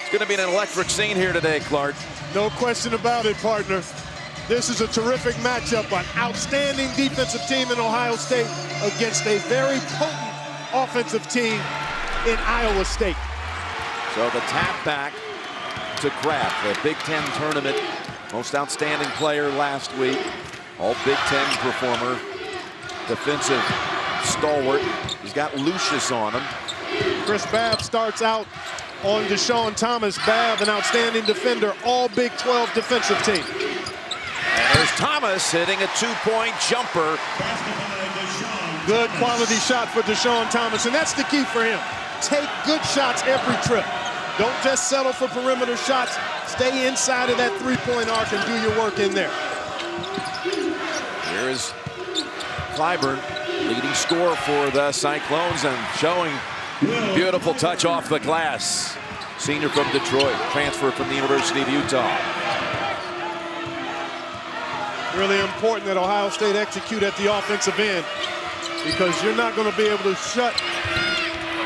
It's going to be an electric scene here today, Clark. No question about it, partner. This is a terrific matchup. An outstanding defensive team in Ohio State against a very potent offensive team in Iowa State. So the tap back to Kraft, the Big Ten tournament most outstanding player last week. All Big Ten performer, defensive stalwart. He's got Lucius on him. Chris Babb starts out on Deshaun Thomas. Babb, an outstanding defender, all Big 12 defensive team. And there's Thomas hitting a two-point jumper. Good quality shot for Deshaun Thomas, and that's the key for him. Take good shots every trip. Don't just settle for perimeter shots. Stay inside of that three-point arc and do your work in there. Here is Clyburn, leading scorer for the Cyclones, and showing beautiful touch off the glass. Senior from Detroit, transfer from the University of Utah. Really important that Ohio State execute at the offensive end, because you're not going to be able to shut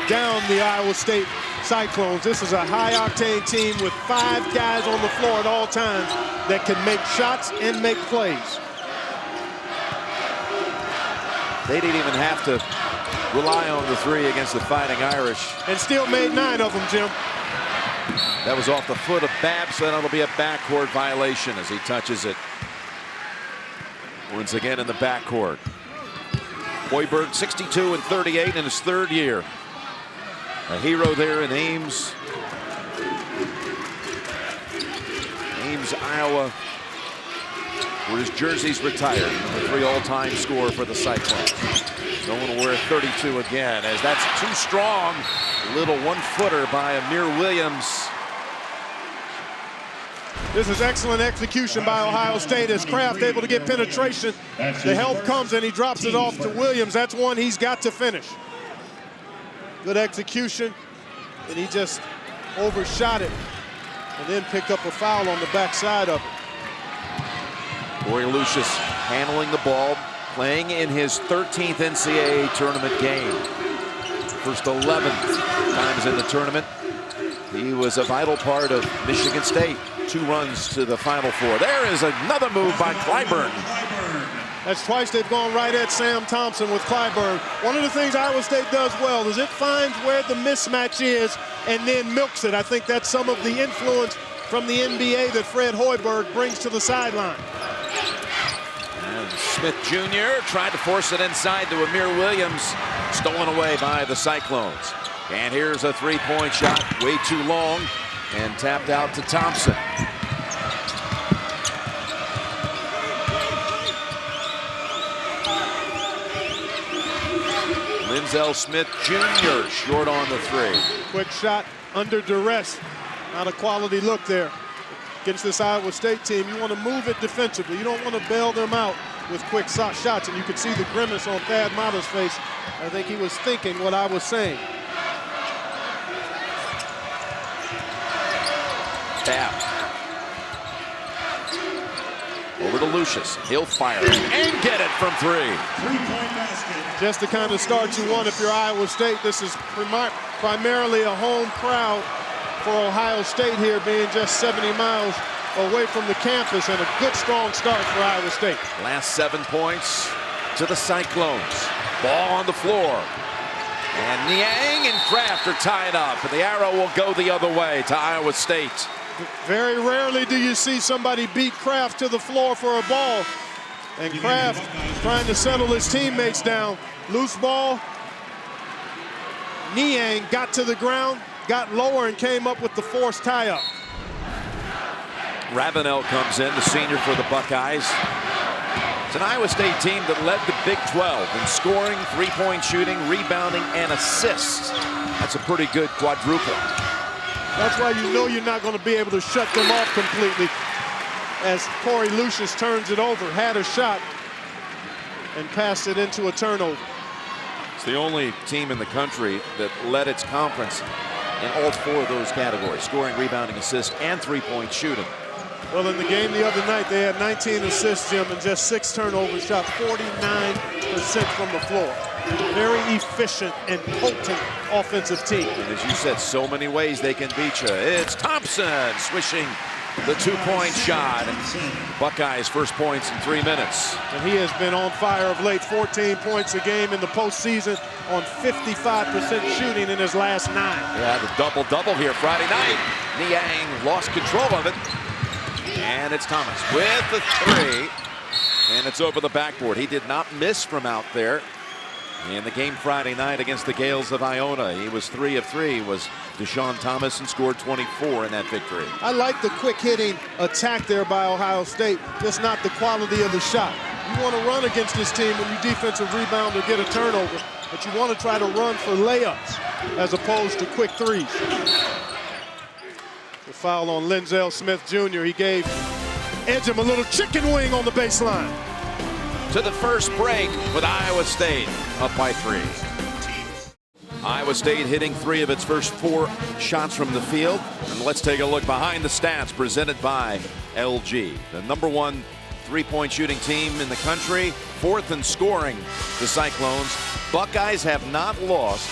down the Iowa State Cyclones. This is a high-octane team with 5 guys on the floor at all times that can make shots and make plays. They didn't even have to rely on the three against the Fighting Irish. And still made 9 of them, Jim. That was off the foot of Babb, so that'll be a backcourt violation as he touches it. Once again in the backcourt. Hoiberg, 62 and 38 in his 3rd year. A hero there in Ames. Ames, Iowa, where his jersey's retired. The 3 all-time scorer for the Cyclones. Going to wear 32 again, as that's too strong. A little one-footer by Amir Williams. This is excellent execution by Ohio State as Kraft able to get penetration. The help comes and he drops it off to Williams. That's one he's got to finish. Good execution, and he just overshot it and then picked up a foul on the backside of it. Corey Lucius handling the ball, playing in his 13th NCAA tournament game. First 11th times in the tournament. He was a vital part of Michigan State. 2 runs to the Final Four. There is another move by Clyburn. That's twice they've gone right at Sam Thompson with Clyburn. One of the things Iowa State does well is it finds where the mismatch is and then milks it. I think that's some of the influence from the NBA that Fred Hoiberg brings to the sideline. And Smith Jr. tried to force it inside to Amir Williams. Stolen away by the Cyclones. And here's a 3-point shot, way too long, and tapped out to Thompson. Linzel Smith Jr. short on the 3. Quick shot under duress. Not a quality look there. Against this Iowa State team, you want to move it defensively. You don't want to bail them out with quick shots. And you could see the grimace on Thad Matta's face. I think he was thinking what I was saying. Tap. Over to Lucius. He'll fire and get it from 3. Just the kind of start you want if you're Iowa State. This is primarily a home crowd for Ohio State here, being just 70 miles away from the campus, and a good strong start for Iowa State. Last 7 points to the Cyclones. Ball on the floor. And Niang and Kraft are tied up, and the arrow will go the other way to Iowa State. Very rarely do you see somebody beat Kraft to the floor for a ball. And Kraft trying to settle his teammates down. Loose ball. Niang got to the ground, got lower, and came up with the forced tie-up. Ravenel comes in, the senior for the Buckeyes. It's an Iowa State team that led the Big 12 in scoring, 3-point shooting, rebounding, and assists. That's a pretty good quadruple. That's why you know you're not going to be able to shut them off completely. As Corey Lucius turns it over, had a shot, and passed it into a turnover. It's the only team in the country that led its conference in all 4 of those categories: scoring, rebounding, assists, and 3-point shooting. Well, in the game the other night, they had 19 assists, Jim, and just 6 turnovers, shot 49% from the floor. Very efficient and potent offensive team. And as you said, so many ways they can beat you. It's Thompson swishing the two-point shot. Buckeyes' first points in 3 minutes. And he has been on fire of late. 14 points a game in the postseason on 55% shooting in his last 9. Yeah, the double-double here Friday night. Niang lost control of it. And it's Thomas with the 3. And it's over the backboard. He did not miss from out there in the game Friday night against the Gales of Iona. He was 3 of 3, was Deshaun Thomas, and scored 24 in that victory. I like the quick-hitting attack there by Ohio State, just not the quality of the shot. You want to run against this team when you defensive rebound or get a turnover, but you want to try to run for layups as opposed to quick threes. The foul on Linzel Smith Jr. He gave Edgem a little chicken wing on the baseline. To the first break with Iowa State up by 3. Iowa State hitting 3 of its first 4 shots from the field. And let's take a look behind the stats presented by LG, the #1 3-point shooting team in the country, 4th in scoring. The Cyclones. Buckeyes have not lost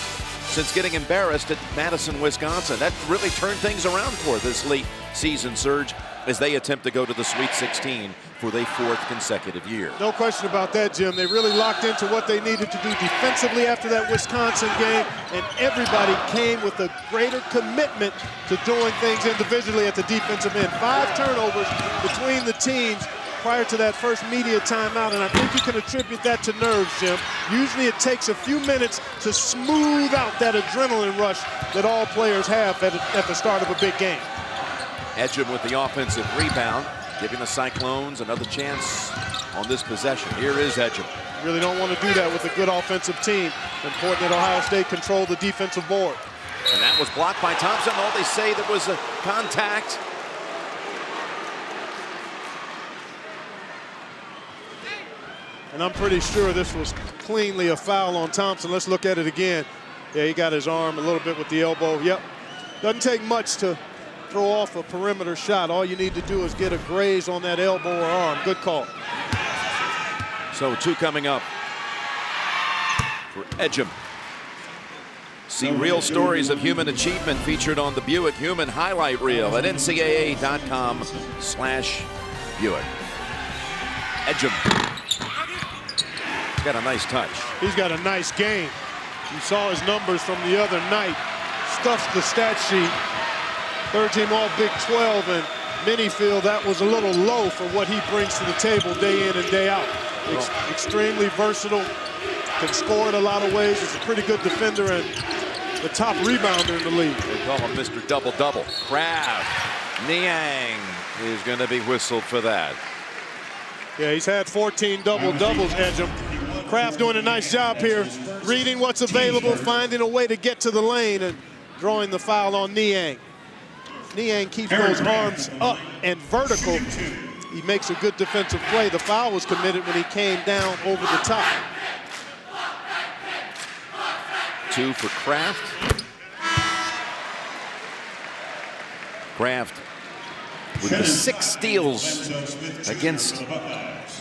since getting embarrassed at Madison, Wisconsin. That really turned things around for this late season surge as they attempt to go to the Sweet 16 for their 4th consecutive year. No question about that, Jim. They really locked into what they needed to do defensively after that Wisconsin game, and everybody came with a greater commitment to doing things individually at the defensive end. 5 turnovers between the teams prior to that first media timeout, and I think you can attribute that to nerves, Jim. Usually it takes a few minutes to smooth out that adrenaline rush that all players have at the start of a big game. Edgem with the offensive rebound, giving the Cyclones another chance on this possession. Here is Edgem. You really don't want to do that with a good offensive team. Important that Ohio State control the defensive board. And that was blocked by Thompson. Oh, they say there was a contact. And I'm pretty sure this was cleanly a foul on Thompson. Let's look at it again. Yeah, he got his arm a little bit with the elbow. Yep. Doesn't take much to throw off a perimeter shot. All you need to do is get a graze on that elbow or arm. Good call. So 2 coming up for Edgem. See real stories of human achievement featured on the Buick Human Highlight Reel at ncaa.com/Buick. Edgem. Got a nice touch. He's got a nice game. You saw his numbers from the other night. Stuffs the stat sheet. 3rd team all Big 12, and many feel that was a little low for what he brings to the table day in and day out. Extremely versatile, can score in a lot of ways. He's a pretty good defender and the top rebounder in the league. They call him Mr. Double-Double. Kraft. Niang is going to be whistled for that. Yeah, he's had 14 double-doubles, Edgem. Kraft doing a nice job here, reading what's available, finding a way to get to the lane, and drawing the foul on Niang. Niang keeps those arms up and vertical. He makes a good defensive play. The foul was committed when he came down over the top. 2 for Kraft. Kraft with the 6 steals against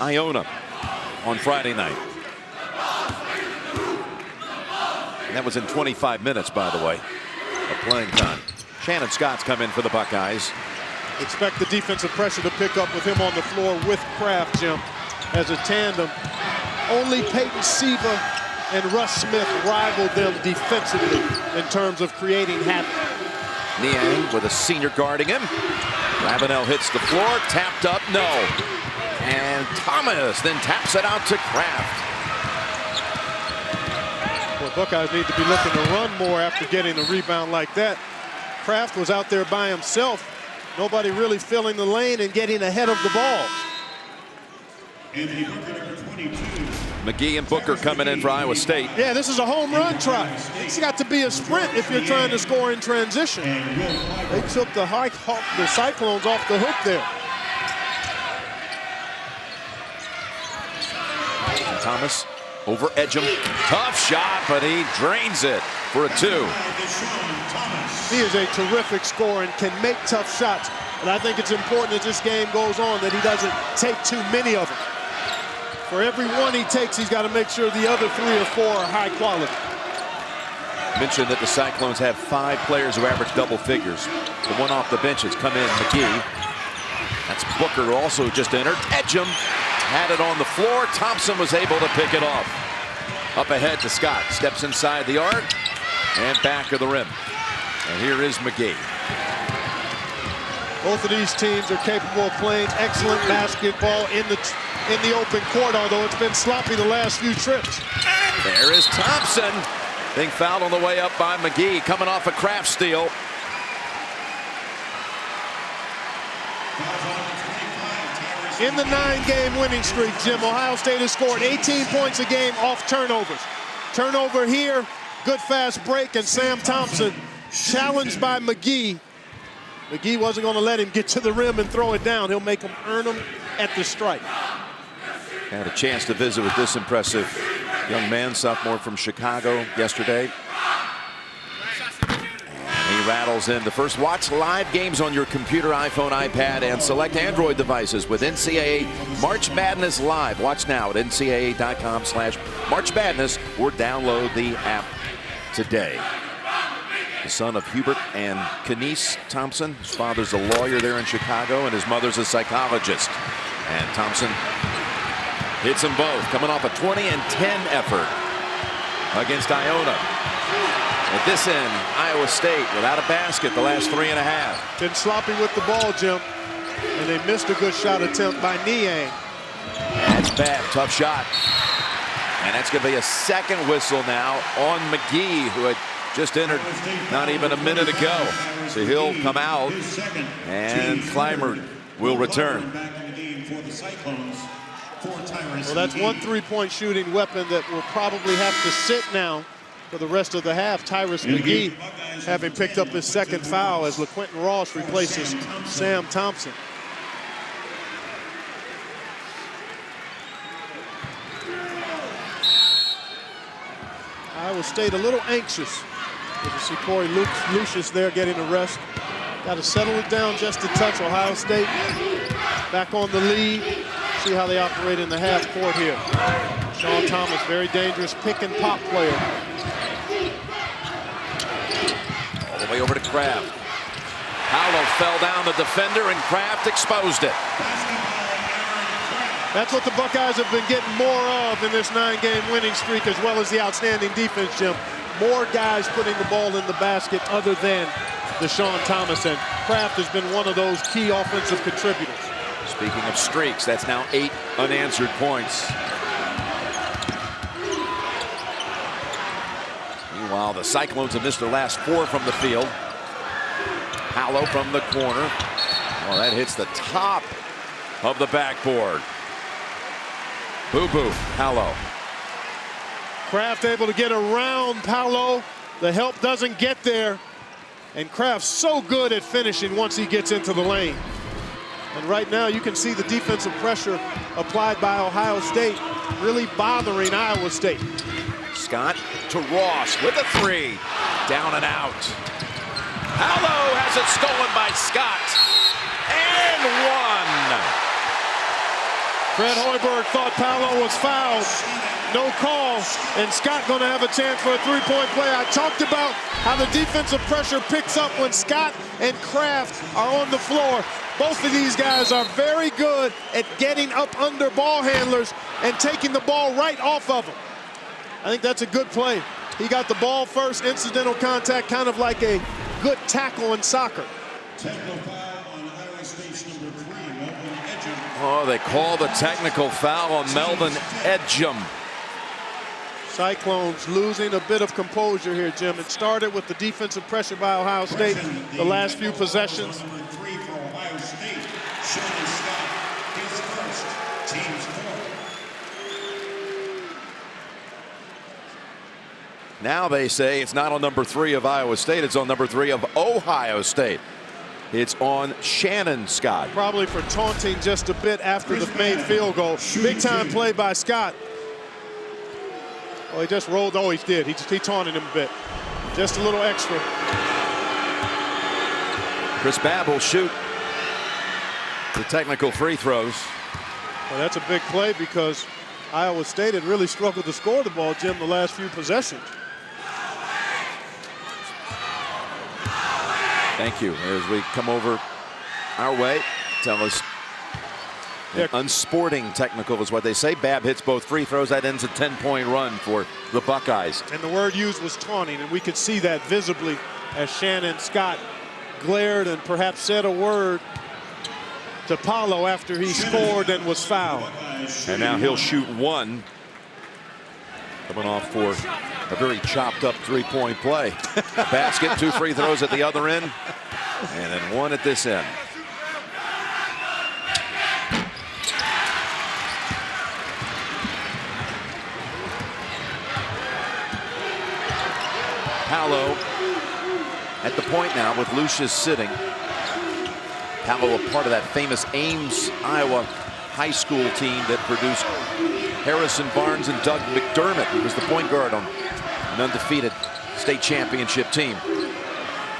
Iona on Friday night. And that was in 25 minutes, by the way, of playing time. Shannon Scott's come in for the Buckeyes. Expect the defensive pressure to pick up with him on the floor with Kraft, Jim, as a tandem. Only Peyton Siva and Russ Smith rival them defensively in terms of creating havoc. Niang with a senior guarding him. Ravenel hits the floor, tapped up, no. And Thomas then taps it out to Kraft. Well, Buckeyes need to be looking to run more after getting a rebound like that. Kraft was out there by himself. Nobody really filling the lane and getting ahead of the ball. McGee and Booker coming in for Iowa State. Yeah, this is a home run try. It's got to be a sprint if you're trying to score in transition. They took the Cyclones off the hook there. Thomas over Edgem. Tough shot, but he drains it for a 2. He is a terrific scorer and can make tough shots. And I think it's important as this game goes on that he doesn't take too many of them. For every one he takes, he's got to make sure the other 3 or 4 are high quality. Mentioned that the Cyclones have 5 players who average double figures. The one off the bench has come in, McGee. That's Booker, who also just entered. Edgem had it on the floor. Thompson was able to pick it off. Up ahead to Scott. Steps inside the arc and back of the rim. And here is McGee. Both of these teams are capable of playing excellent basketball in the open court, although it's been sloppy the last few trips. There is Thompson. Being fouled on the way up by McGee, coming off a Kraft steal. In the 9-game winning streak, Jim, Ohio State has scored 18 points a game off turnovers. Turnover here, good fast break, and Sam Thompson challenged by McGee. McGee wasn't going to let him get to the rim and throw it down. He'll make him earn them at the strike. Had a chance to visit with this impressive young man, sophomore from Chicago yesterday. And he rattles in the first. Watch live games on your computer, iPhone, iPad, and select Android devices with NCAA March Madness Live. Watch now at ncaa.com/March Madness or download the app today. The son of Hubert and Kenise Thompson. His father's a lawyer there in Chicago, and his mother's a psychologist. And Thompson hits them both, coming off a 20 and 10 effort against Iona. At this end, Iowa State without a basket the last 3.5. Been sloppy with the ball, Jim, and they missed a good shot attempt by Niang. That's bad, tough shot. And that's going to be a second whistle now on McGee, who had just entered not even a minute ago. So he'll come out, and Clymer will return. Well, that's one 3-point shooting weapon that will probably have to sit now for the rest of the half. Tyrus McGee having picked up his second foul as LaQuinton Ross replaces Sam Thompson. Iowa State a little anxious. Good to see Corey Lucius there getting a rest. Got to settle it down just a touch. Ohio State back on the lead. See how they operate in the half court here. Sean Thomas, very dangerous pick and pop player. All the way over to Kraft. Paolo fell down the defender, and Kraft exposed it. That's what the Buckeyes have been getting more of in this 9-game winning streak, as well as the outstanding defense, Jim. More guys putting the ball in the basket other than Deshaun Thomas, and Kraft has been one of those key offensive contributors. Speaking of streaks, that's now 8 unanswered points. Meanwhile, the Cyclones have missed their last 4 from the field. Paolo from the corner. Oh, that hits the top of the backboard. Boo-boo, Paolo. Kraft able to get around Paolo. The help doesn't get there. And Kraft's so good at finishing once he gets into the lane. And right now you can see the defensive pressure applied by Ohio State really bothering Iowa State. Scott to Ross with a 3. Down and out. Paolo has it stolen by Scott. And 1. Fred Hoiberg thought Paolo was fouled. No call, and Scott going to have a chance for a 3-point play. I talked about how the defensive pressure picks up when Scott and Kraft are on the floor. Both of these guys are very good at getting up under ball handlers and taking the ball right off of them. I think that's a good play. He got the ball first, incidental contact, kind of like a good tackle in soccer. Oh, they call the technical foul on Melvin Edgem. Cyclones losing a bit of composure here, Jim. It started with the defensive pressure by Ohio State the last few possessions. Now they say it's not on number 3 of Iowa State, it's on number 3 of Ohio State. It's on Shannon Scott. Probably for taunting just a bit after the made field goal. Big time play by Scott. Oh, he just rolled. Oh, he did. He taunted him a bit. Just a little extra. Chris Babb will shoot the technical free throws. Well, that's a big play because Iowa State had really struggled to score the ball, Jim, the last few possessions. Thank you. As we come over our way, tell us unsporting technical is what they say. Babb hits both free throws. That ends a 10-point run for the Buckeyes. And the word used was taunting, and we could see that visibly as Shannon Scott glared and perhaps said a word to Paolo after he scored and was fouled. And now he'll shoot one. Coming off for a very chopped up three-point play. Basket, 2 free throws at the other end, and then 1 at this end. Paolo at the point now with Lucius sitting. Paolo, a part of that famous Ames, Iowa high school team that produced Harrison Barnes and Doug McDermott, who was the point guard on an undefeated state championship team.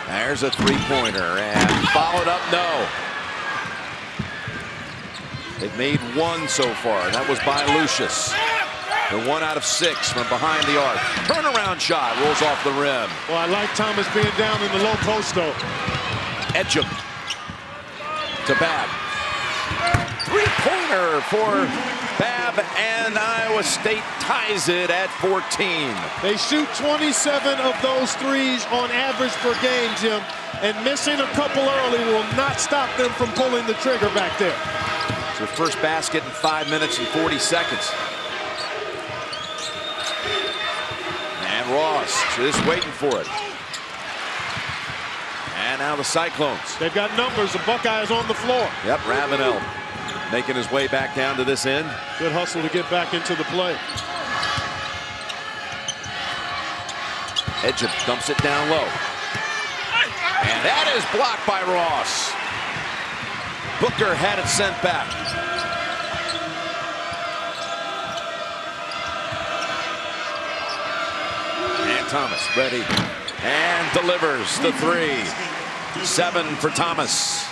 There's a three-pointer and followed up, no. They've made 1 so far. That was by Lucius. They're 1 out of 6 from behind the arc. Turnaround shot rolls off the rim. Well, I like Thomas being down in the low post, though. Edgem to Babb. Three-pointer for Babb, and Iowa State ties it at 14. They shoot 27 of those threes on average per game, Jim, and missing a couple early will not stop them from pulling the trigger back there. It's their first basket in 5 minutes and 40 seconds. And Ross just waiting for it. And now the Cyclones. They've got numbers. The Buckeyes on the floor. Yep, Ravenel making his way back down to this end. Good hustle to get back into the play. Edgem dumps it down low. And that is blocked by Ross. Booker had it sent back. And Thomas ready and delivers the 3. 7 for Thomas.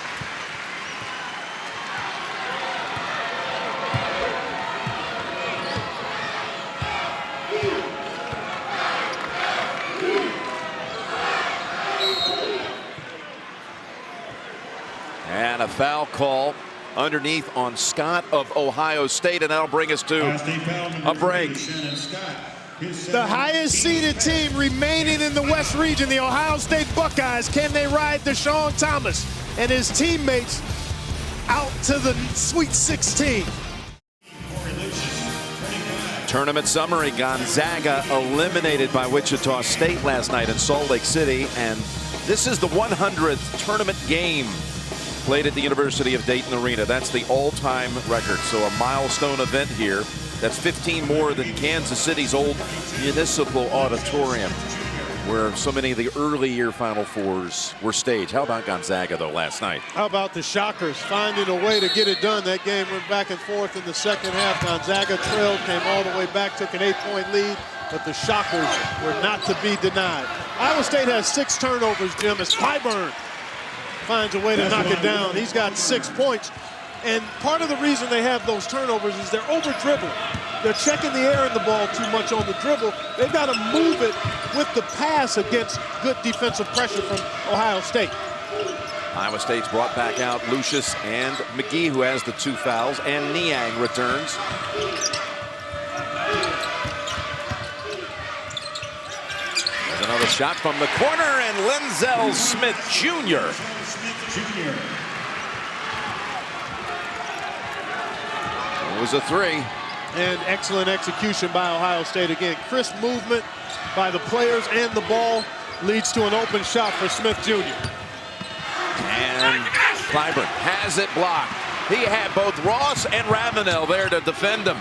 And a foul call underneath on Scott of Ohio State, and that'll bring us to a break. The highest seeded team remaining in the West region, the Ohio State Buckeyes. Can they ride Deshaun Thomas and his teammates out to the Sweet 16? Tournament summary: Gonzaga eliminated by Wichita State last night in Salt Lake City, and this is the 100th tournament game played at the University of Dayton Arena. That's the all-time record, so a milestone event here. That's 15 more than Kansas City's old municipal auditorium, where so many of the early year Final Fours were staged. How about Gonzaga, though, last night? How about the Shockers finding a way to get it done? That game went back and forth in the second half. Gonzaga trailed, came all the way back, took an 8-point lead, but the Shockers were not to be denied. Iowa State has 6 turnovers, Jim, as Clyburn finds a way to knock it down. He's got 6 points. And part of the reason they have those turnovers is they're over-dribbling. They're checking the air in the ball too much on the dribble. They've got to move it with the pass against good defensive pressure from Ohio State. Iowa State's brought back out Lucius and McGee, who has the 2 fouls, and Niang returns. There's another shot from the corner, and Lenzel Smith Jr. It was a 3. And excellent execution by Ohio State. Again, crisp movement by the players and the ball leads to an open shot for Smith Jr. And Clyburn has it blocked. He had both Ross and Ravenel there to defend him.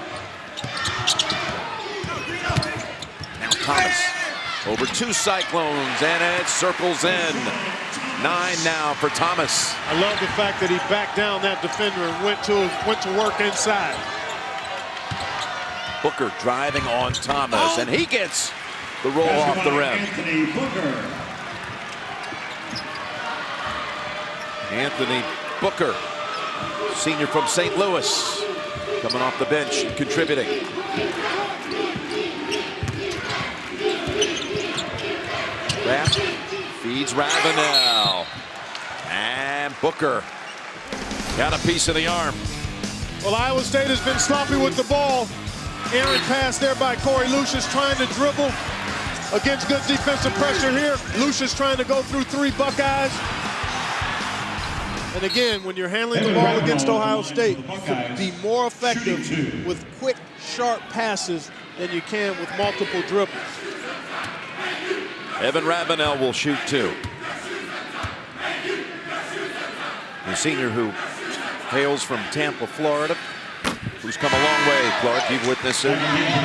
Now Thomas over 2 Cyclones, and it circles in. 9 now for Thomas. I love the fact that he backed down that defender and went to work inside. Booker driving on Thomas, and he gets the roll off the rim. Anthony Booker, senior from St. Louis. coming off the bench and contributing. Kraft feeds Ravenel. And Booker got a piece of the arm. Well, Iowa State has been sloppy with the ball. Errant pass there by Corey Lucius trying to dribble against good defensive pressure here. Lucius trying to go through 3 Buckeyes. And again, when you're handling the ball against Ohio State, you can be more effective with quick, sharp passes than you can with multiple dribbles. Evan Ravenel will shoot 2. The senior who hails from Tampa, Florida, who's come a long way, Clark. You've witnessed it.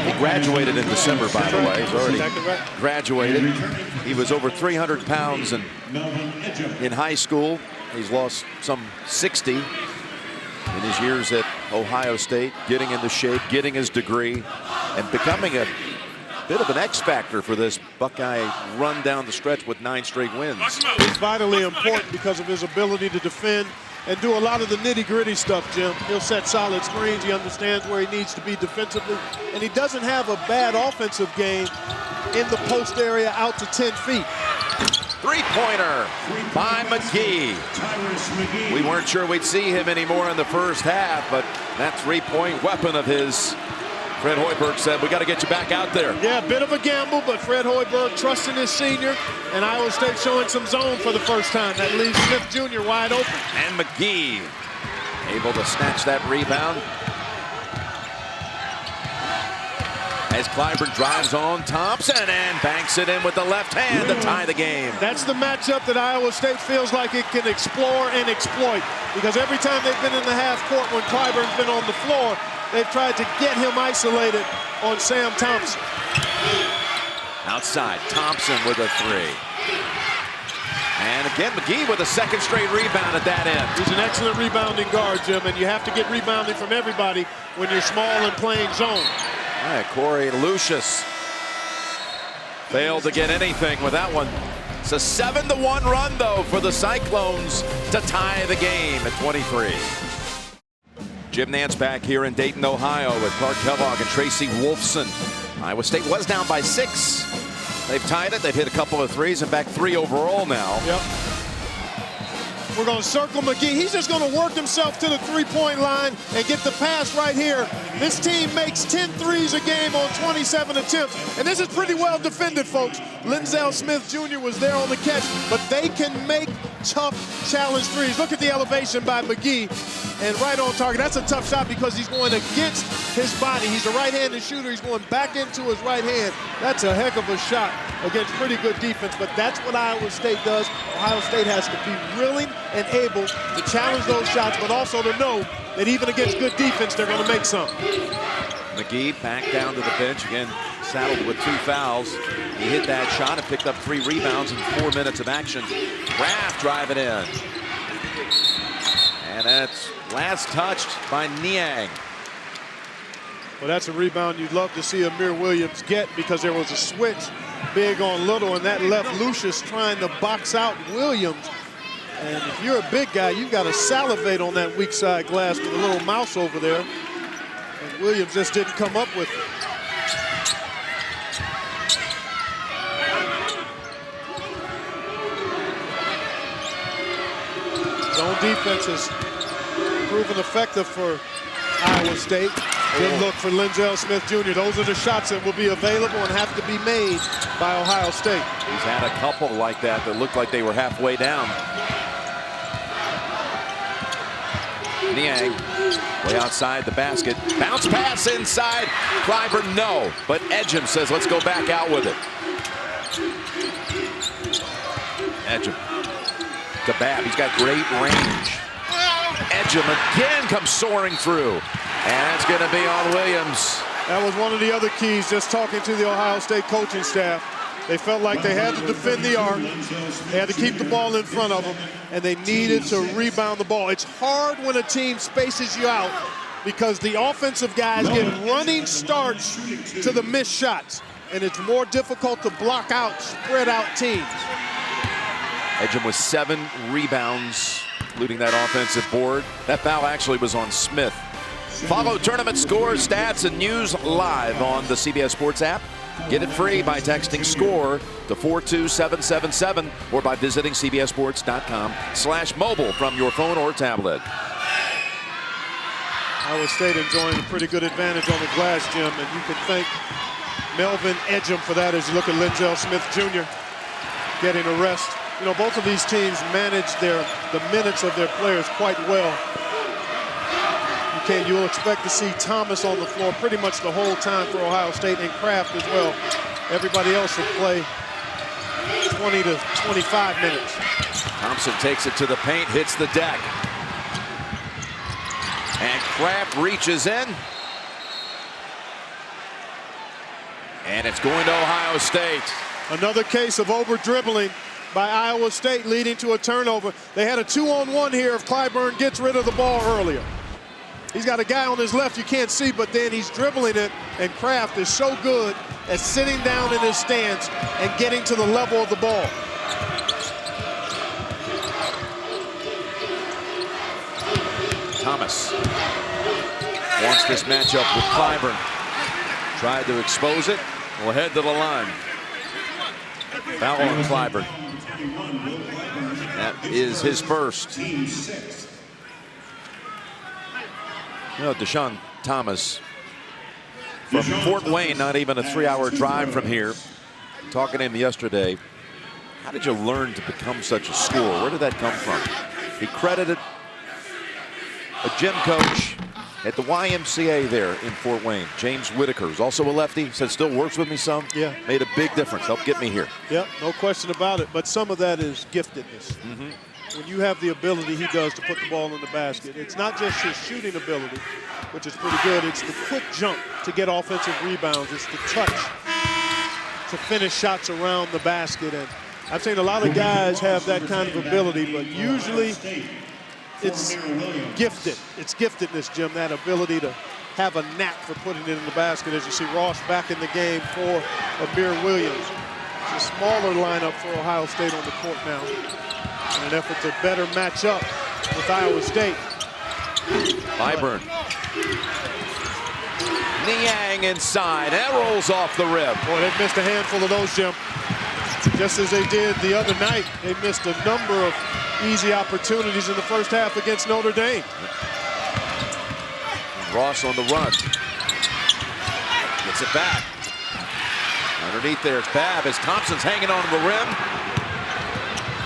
He graduated in December, by the way. He's already graduated. He was over 300 pounds in high school. He's lost some 60 in his years at Ohio State, getting into shape, getting his degree, and becoming a bit of an X factor for this Buckeye run down the stretch with 9 straight wins. He's vitally important because of his ability to defend and do a lot of the nitty-gritty stuff, Jim. He'll set solid screens. He understands where he needs to be defensively. And he doesn't have a bad offensive game in the post area out to 10 feet. Three-pointer by McGee. We weren't sure we'd see him anymore in the first half, but that three-point weapon of his, Fred Hoiberg said, we got to get you back out there. Yeah, a bit of a gamble, but Fred Hoiberg trusting his senior, and Iowa State showing some zone for the first time. That leaves Smith Jr. wide open. And McGee able to snatch that rebound. As Clyburn drives on Thompson and banks it in with the left hand to tie the game. That's the matchup that Iowa State feels like it can explore and exploit, because every time they've been in the half court when Clyburn's been on the floor, they've tried to get him isolated on Sam Thompson. Outside, Thompson with a 3. And again, McGee with a second straight rebound at that end. He's an excellent rebounding guard, Jim, and you have to get rebounding from everybody when you're small and playing zone. All right, Corey Lucius failed to get anything with that one. It's a 7-1 run, though, for the Cyclones to tie the game at 23. Jim Nantz back here in Dayton, Ohio with Clark Kellogg and Tracy Wolfson. Iowa State was down by 6. They've tied it. They've hit a couple of threes and back 3 overall now. Yep. We're going to circle McGee. He's just going to work himself to the three-point line and get the pass right here. This team makes 10 threes a game on 27 attempts. And this is pretty well defended, folks. Linzel Smith Jr. was there on the catch, but they can make tough challenge threes. Look at the elevation by McGee. And right on target. That's a tough shot because he's going against his body. He's a right-handed shooter. He's going back into his right hand. That's a heck of a shot against pretty good defense, but that's what Iowa State does. Ohio State has to be willing and able to challenge those shots, but also to know that even against good defense, they're going to make some. McGee back down to the bench, again saddled with 2 fouls. He hit that shot and picked up 3 rebounds in 4 minutes of action. Kraft driving in. And that's last touched by Niang. Well, that's a rebound you'd love to see Amir Williams get, because there was a switch big on little, and that left Lucius trying to box out Williams. And if you're a big guy, you've got to salivate on that weak side glass with a little mouse over there. And Williams just didn't come up with it. Zone defense has proven effective for Iowa State. Good look for Linzel Smith Jr. Those are the shots that will be available and have to be made by Ohio State. He's had a couple like that that looked like they were halfway down. Niang way outside the basket. Bounce pass inside. Clyburn, no. But Edgem says, let's go back out with it. Edgem to Babb. He's got great range. Edgem again comes soaring through. And it's going to be on Williams. That was one of the other keys, just talking to the Ohio State coaching staff. They felt like they had to defend the arc. They had to keep the ball in front of them, and they needed to rebound the ball. It's hard when a team spaces you out because the offensive guys get running starts to the missed shots, and it's more difficult to block out spread out teams. Edgem with 7 rebounds, including that offensive board. That foul actually was on Smith. Follow tournament scores, stats, and news live on the CBS Sports app. Get it free by texting SCORE to 42777 or by visiting cbssports.com/mobile from your phone or tablet. Iowa State enjoying a pretty good advantage on the glass, Jim, and you can thank Melvin Edgem for that as you look at Linzel Smith Jr. getting a rest. You know, both of these teams manage the minutes of their players quite well. You'll expect to see Thomas on the floor pretty much the whole time for Ohio State, and Kraft as well. Everybody else will play 20 to 25 minutes. Thompson takes it to the paint, hits the deck. And Kraft reaches in. And it's going to Ohio State. Another case of over-dribbling by Iowa State leading to a turnover. They had a 2-on-1 here if Clyburn gets rid of the ball earlier. He's got a guy on his left you can't see, but then he's dribbling it, and Kraft is so good at sitting down in his stance and getting to the level of the ball. Thomas wants this matchup with Clyburn. Tried to expose it. Will head to the line. Foul on Clyburn. That is his first. You know, Deshaun Thomas from Fort Wayne, not even a 3-hour drive from here. Talking to him yesterday. How did you learn to become such a scorer? Where did that come from? He credited a gym coach at the YMCA there in Fort Wayne, James Whitaker, who's also a lefty, said still works with me some. Yeah. Made a big difference, helped get me here. Yep, no question about it, but some of that is giftedness. When you have the ability he does to put the ball in the basket, it's not just his shooting ability, which is pretty good, it's the quick jump to get offensive rebounds, it's the touch to finish shots around the basket. And I've seen a lot of guys have that kind of ability, but usually it's gifted. It's giftedness, Jim, that ability to have a knack for putting it in the basket. As you see Ross back in the game for Amir Williams. It's a smaller lineup for Ohio State on the court now in an effort to better match up with Iowa State. Clyburn. Niang inside. That rolls off the rim. Boy, they've missed a handful of those, Jim. Just as they did the other night, they missed a number of easy opportunities in the first half against Notre Dame. Ross on the run. Gets it back. Underneath there, it's Babb as Thompson's hanging on to the rim.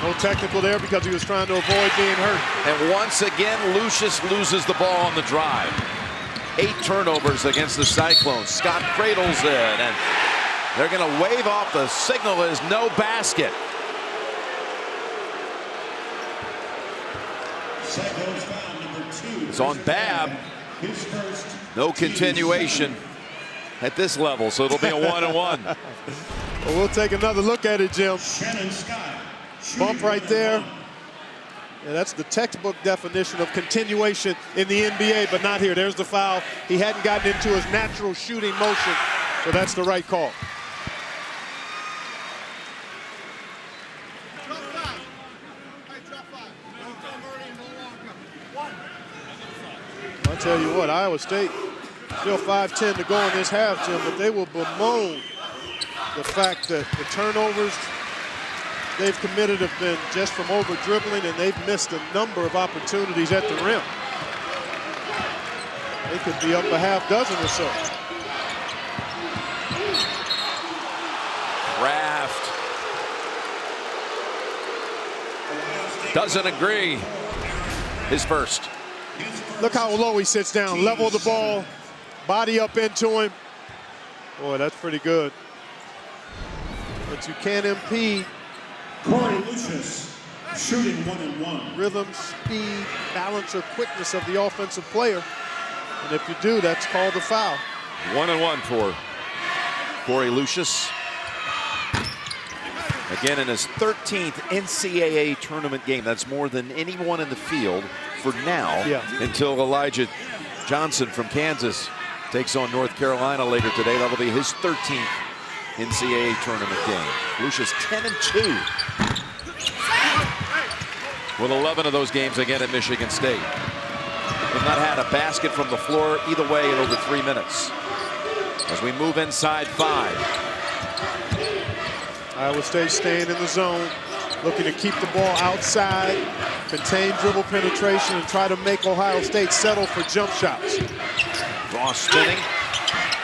No technical there because he was trying to avoid being hurt. And once again, Lucius loses the ball on the drive. 8 turnovers against the Cyclones. Scott cradles it, and they're going to wave off the signal as no basket. It's on Babb. No continuation at this level, so it'll be a 1-1. Well, we'll take another look at it, Jim. Bump right there. Yeah, that's the textbook definition of continuation in the NBA, but not here. There's the foul. He hadn't gotten into his natural shooting motion, so that's the right call. I'll tell you what, Iowa State still 5:10 to go in this half, Jim, but they will bemoan the fact that the turnovers they've committed have been just from over-dribbling, and they've missed a number of opportunities at the rim. They could be up a half dozen or so. Kraft doesn't agree. His first. Look how low he sits down. Level the ball, body up into him. Boy, that's pretty good. But you can't impede Corey Lucius, shooting 1-1. rhythm, speed, balance, or quickness of the offensive player. And if you do, that's called a foul. 1-1 for Corey Lucius. Again, in his 13th NCAA tournament game. That's more than anyone in the field for now, until Elijah Johnson from Kansas takes on North Carolina later today. That'll be his 13th NCAA tournament game. Lucius 10-2. With 11 of those games again at Michigan State. We've not had a basket from the floor either way in over 3 minutes. As we move inside 5. Iowa State staying in the zone, looking to keep the ball outside, contain dribble penetration, and try to make Ohio State settle for jump shots. Ross spinning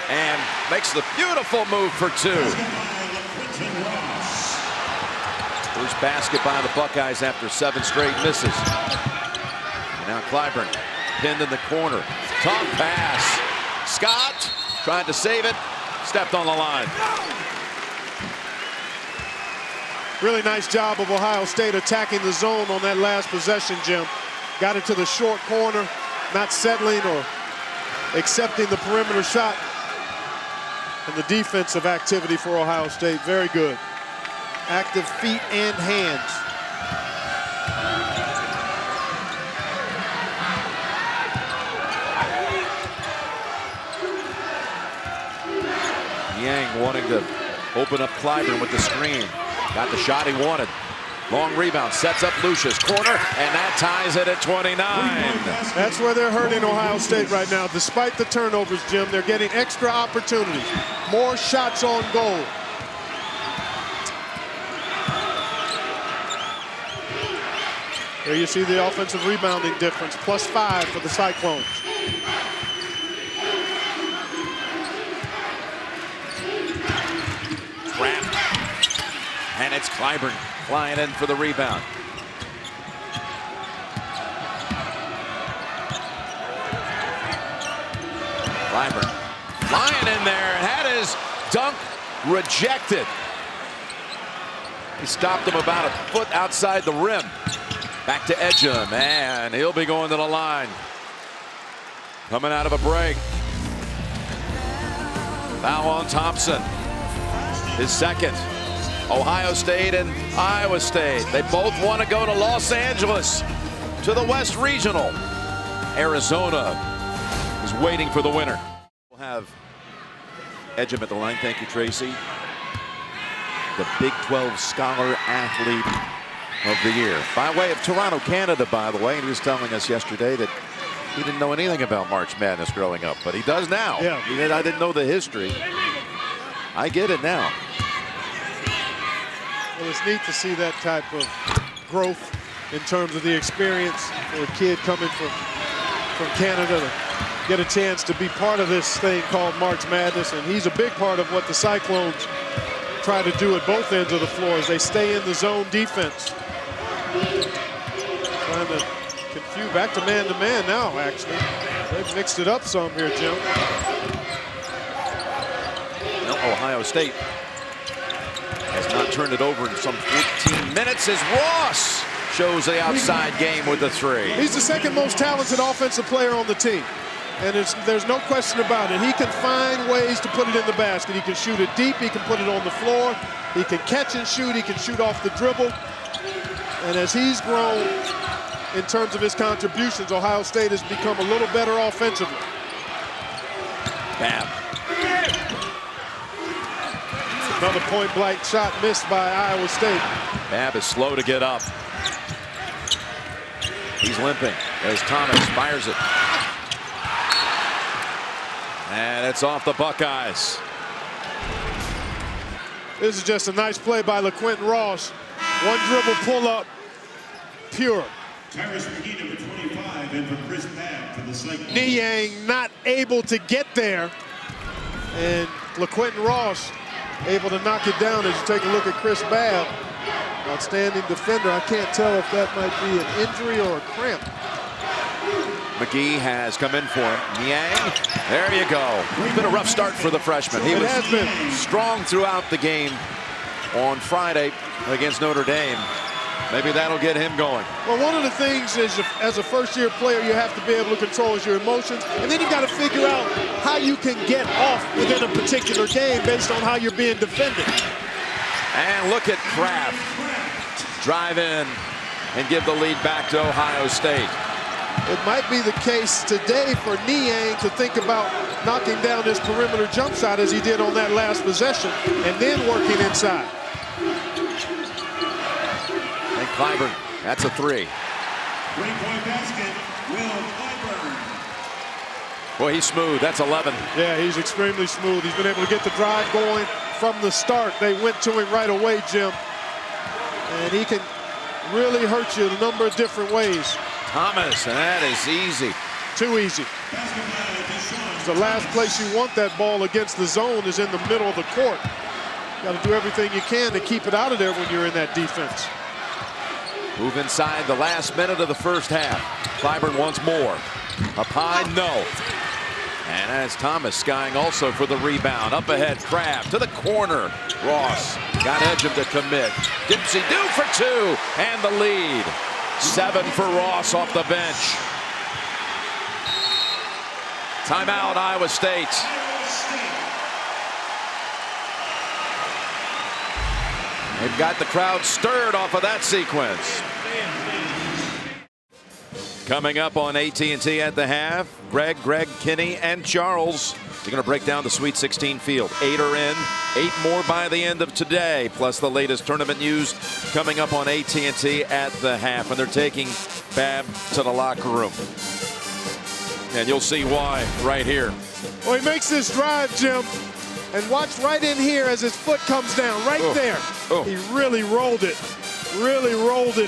and makes the beautiful move for 2. First basket by the Buckeyes after 7 straight misses. And now Clyburn pinned in the corner. Tough pass. Scott tried to save it, stepped on the line. Really nice job of Ohio State attacking the zone on that last possession, Jim. Got it to the short corner, not settling or accepting the perimeter shot. And the defensive activity for Ohio State, very good. Active feet and hands. Yang wanting to open up Clyburn with the screen. Got the shot he wanted. Long rebound, sets up Lucius, corner, and that ties it at 29. That's where they're hurting Ohio State right now. Despite the turnovers, Jim, they're getting extra opportunities. More shots on goal. There you see the offensive rebounding difference, +5 for the Cyclones. Trapped. And it's Clyburn flying in for the rebound. Clyburn flying in there and had his dunk rejected. He stopped him about a foot outside the rim. Back to Edgem, and he'll be going to the line. Coming out of a break. Foul on Thompson. His second. Ohio State and Iowa State. They both want to go to Los Angeles, to the West Regional. Arizona is waiting for the winner. We'll have Edgem at the line. Thank you, Tracy. The Big 12 Scholar Athlete of the Year. By way of Toronto, Canada, by the way. And he was telling us yesterday that he didn't know anything about March Madness growing up, but he does now. Yeah. I didn't know the history. I get it now. Well, it's neat to see that type of growth in terms of the experience for a kid coming from Canada to get a chance to be part of this thing called March Madness. And he's a big part of what the Cyclones try to do at both ends of the floor as they stay in the zone defense. Trying to confuse, back to man now, actually. They've mixed it up some here, Jim. Well, Ohio State has not turned it over in some 14 minutes as Ross shows the outside game with the 3. He's the second most talented offensive player on the team. And there's no question about it. He can find ways to put it in the basket. He can shoot it deep. He can put it on the floor. He can catch and shoot. He can shoot off the dribble. And as he's grown in terms of his contributions, Ohio State has become a little better offensively. Bam. Another point-blank shot missed by Iowa State. Babb is slow to get up. He's limping as Thomas fires it. And it's off the Buckeyes. This is just a nice play by LaQuinton Ross. One dribble pull-up, pure. Tyrus McGee, number 25, and for Chris Babb for the Cyclones. Niang not able to get there. And LaQuinton Ross able to knock it down. As you take a look at Chris Babb, outstanding defender. I can't tell if that might be an injury or a cramp. McGee has come in for him. Niang, there you go. It's been a rough start for the freshman. He It was has been. strong throughout the game on Friday against Notre Dame. Maybe that'll get him going. Well, one of the things is, as a first-year player, you have to be able to control is your emotions, and then you've got to figure out how you can get off within a particular game based on how you're being defended. And look at Kraft drive in and give the lead back to Ohio State. It might be the case today for Niang to think about knocking down this perimeter jump shot as he did on that last possession, and then working inside. And Clyburn, that's a 3. Three-point basket, Will Clyburn. Boy, he's smooth. That's 11. Yeah, he's extremely smooth. He's been able to get the drive going from the start. They went to him right away, Jim. And he can really hurt you a number of different ways. Thomas, and that is easy. Too easy. The last place you want that ball against the zone is in the middle of the court. You got to do everything you can to keep it out of there when you're in that defense. Move inside the last minute of the first half. Clyburn wants more. Up high, no. And as Thomas skying also for the rebound. Up ahead, Kraft to the corner. Ross got Edgem to commit. Dipsy do for two, and the lead. 7 for Ross off the bench. Timeout, Iowa State. They've got the crowd stirred off of that sequence. Coming up on AT&T at the half, Greg, Kinney, and Charles. They're going to break down the Sweet 16 field. 8 are in, 8 more by the end of today, plus the latest tournament news coming up on AT&T at the half. And they're taking Bab to the locker room. And you'll see why right here. Well, he makes this drive, Jim, and watch right in here as his foot comes down, right there. He really rolled it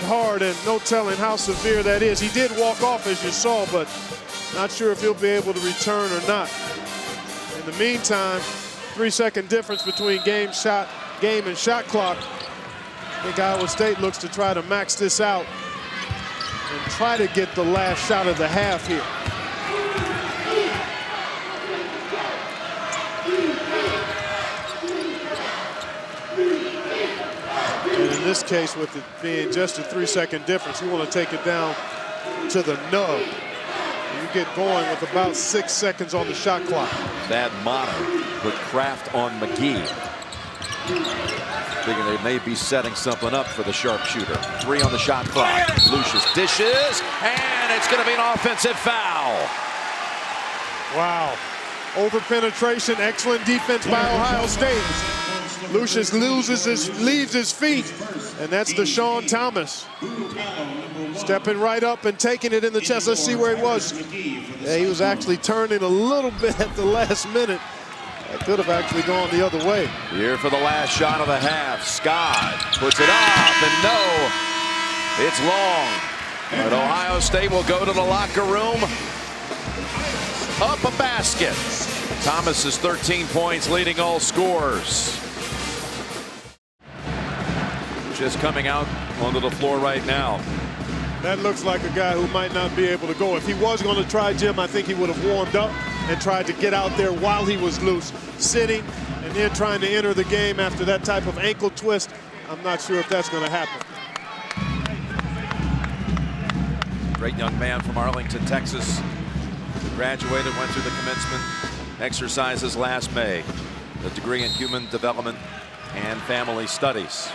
hard, and no telling how severe that is. He did walk off, as you saw, but not sure if he'll be able to return or not. In the meantime, 3-second difference between game and shot clock. I think Iowa State looks to try to max this out and try to get the last shot of the half here. And in this case, with it being just a 3-second difference, you want to take it down to the nub. You get going with about 6 seconds on the shot clock. Bad motto. Put Kraft on McGee. Thinking they may be setting something up for the sharpshooter. 3 on the shot clock. Lucius dishes, and it's going to be an offensive foul. Wow. Over penetration, excellent defense by Ohio State. Lucius leaves his feet, and that's Deshaun Thomas. Stepping right up and taking it in the chest. Let's see where he was. Yeah, he was actually turning a little bit at the last minute. That could have actually gone the other way. Here for the last shot of the half. Scott puts it up, and no, it's long. But Ohio State will go to the locker room. Up a basket. Thomas is 13 points, leading all scorers. Just coming out onto the floor right now. That looks like a guy who might not be able to go. If he was going to try, Jim, I think he would have warmed up and tried to get out there while he was loose. Sitting and then trying to enter the game after that type of ankle twist, I'm not sure if that's going to happen. Great young man from Arlington, Texas. Graduated, went through the commencement exercises last May. A degree in human development and family studies.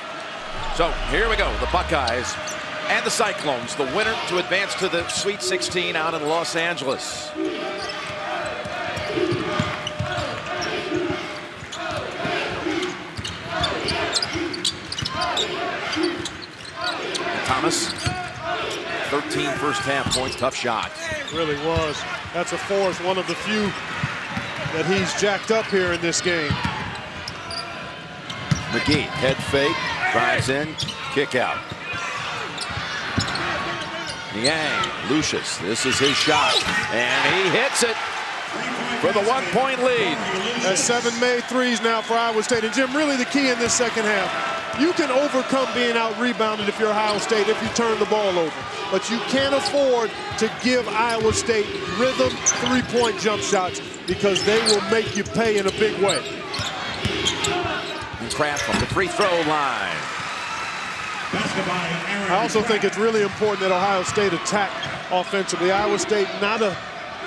So here we go, the Buckeyes and the Cyclones, the winner to advance to the Sweet 16 out in Los Angeles. Thomas, 13 first half points, tough shot. Really was. That's a force, one of the few that he's jacked up here in this game. McGee, head fake, drives in, kick out. Niang, Lucius, this is his shot, and he hits it for the 1-point lead. That's 7 made threes now for Iowa State. And Jim, really the key in this second half, you can overcome being out-rebounded if you're Ohio State, if you turn the ball over. But you can't afford to give Iowa State rhythm 3-point jump shots because they will make you pay in a big way. And Kraft from the free throw line. I also think it's really important that Ohio State attack offensively. Iowa State not a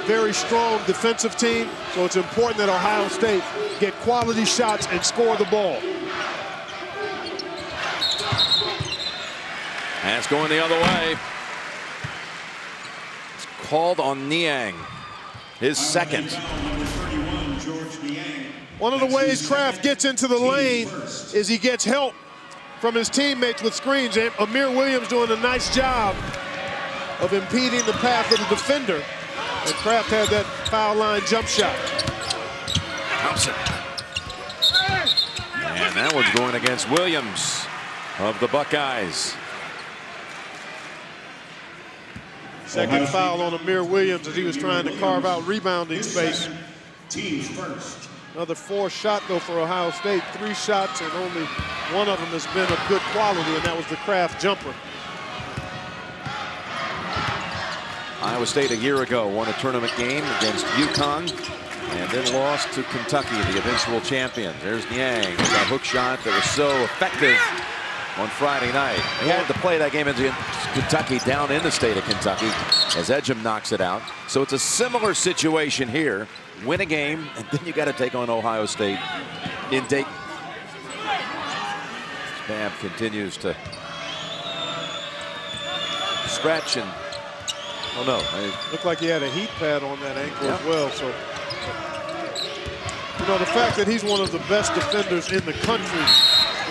very strong defensive team, so it's important that Ohio State get quality shots and score the ball. And it's going the other way. It's called on Niang, his second. One of the ways Kraft gets into the lane is he gets help from his teammates with screens. Amir Williams doing a nice job of impeding the path of the defender. And Kraft had that foul line jump shot. Thompson. And that one's going against Williams of the Buckeyes. Second foul on Amir Williams as he was trying to carve out rebounding space. Teams first. Another 4 shot though for Ohio State. 3 shots and only one of them has been of good quality, and that was the Kraft jumper. Iowa State a year ago won a tournament game against UConn and then lost to Kentucky, the eventual champion. There's Niang with that hook shot that was so effective on Friday night. They had to play that game against Kentucky down in the state of Kentucky as Edgem knocks it out. So it's a similar situation here. Win a game, and then you got to take on Ohio State in Dayton. Babb continues to stretch and oh no. Looked like he had a heat pad on that ankle as well. So, you know, the fact that he's one of the best defenders in the country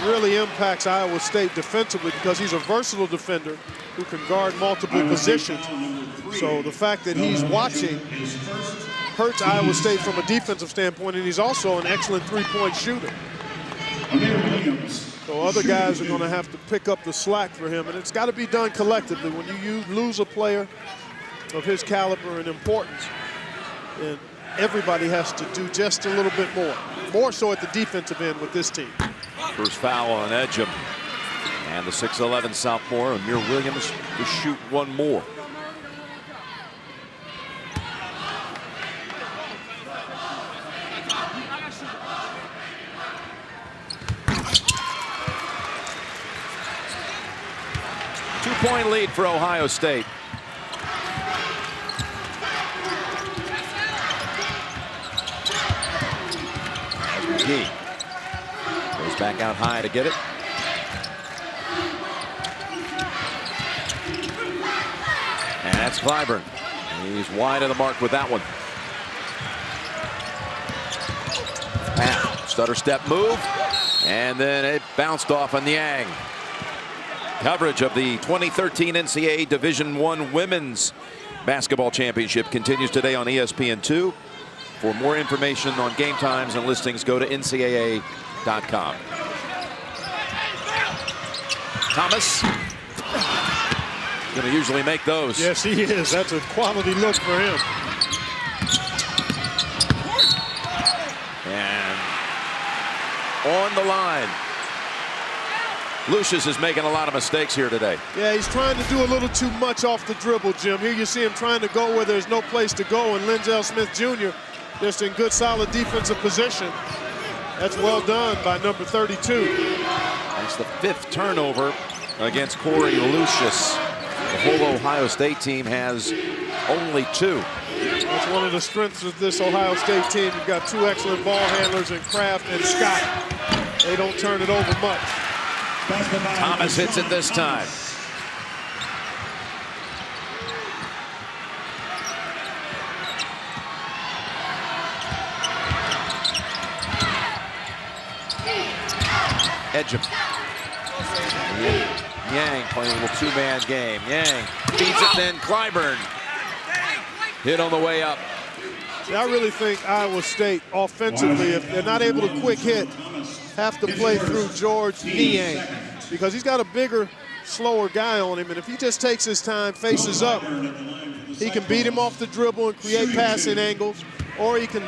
really impacts Iowa State defensively because he's a versatile defender who can guard multiple positions. So the fact that he's watching hurts Iowa State from a defensive standpoint, and he's also an excellent three-point shooter. So other guys are going to have to pick up the slack for him, and it's got to be done collectively. When you lose a player of his caliber and importance, and everybody has to do just a little bit more so at the defensive end with this team. First foul on Edgem, and the 6'11" sophomore Amir Williams to shoot one more. Two-point lead for Ohio State. McGee goes back out high to get it. And that's Clyburn. He's wide of the mark with that one. Stutter step move, and then it bounced off on Niang. Coverage of the 2013 NCAA Division I Women's Basketball Championship continues today on ESPN2. For more information on game times and listings, go to ncaa.com. Thomas going to usually make those. Yes, he is. That's a quality look for him. And on the line. Lucius is making a lot of mistakes here today. Yeah, he's trying to do a little too much off the dribble, Jim. Here you see him trying to go where there's no place to go, and Linzel Smith Jr. just in good, solid defensive position. That's well done by number 32. That's the 5th turnover against Corey Lucius. The whole Ohio State team has only 2. That's one of the strengths of this Ohio State team. You've got 2 excellent ball handlers in Kraft and Scott. They don't turn it over much. Thomas hits it this time. Edgem. Niang playing a little 2-man game. Niang feeds it, then Clyburn. Hit on the way up. See, I really think Iowa State offensively, if they're not able to quick hit, have to play through George Niang because he's got a bigger, slower guy on him, and if he just takes his time, faces up, he can beat him off the dribble and create passing angles, or he can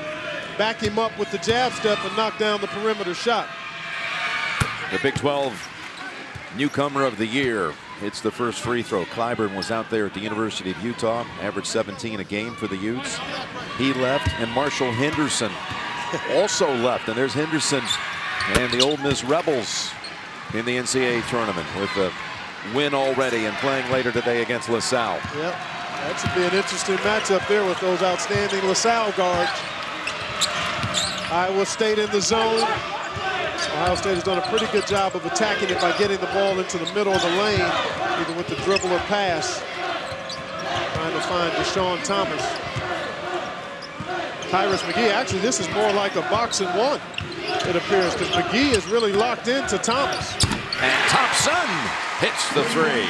back him up with the jab step and knock down the perimeter shot. The Big 12 newcomer of the year hits the first free throw. Clyburn was out there at the University of Utah, averaged 17 a game for the Utes. He left, and Marshall Henderson also left, and there's Henderson and the Ole Miss Rebels in the NCAA tournament with a win already and playing later today against LaSalle. Yep, that should be an interesting matchup there with those outstanding LaSalle guards. Iowa State in the zone. Ohio State has done a pretty good job of attacking it by getting the ball into the middle of the lane, either with the dribble or pass. Trying to find Deshaun Thomas. Tyrus McGee, actually this is more like a boxing one, it appears, because McGee is really locked into Thomas. And Thompson hits the 3.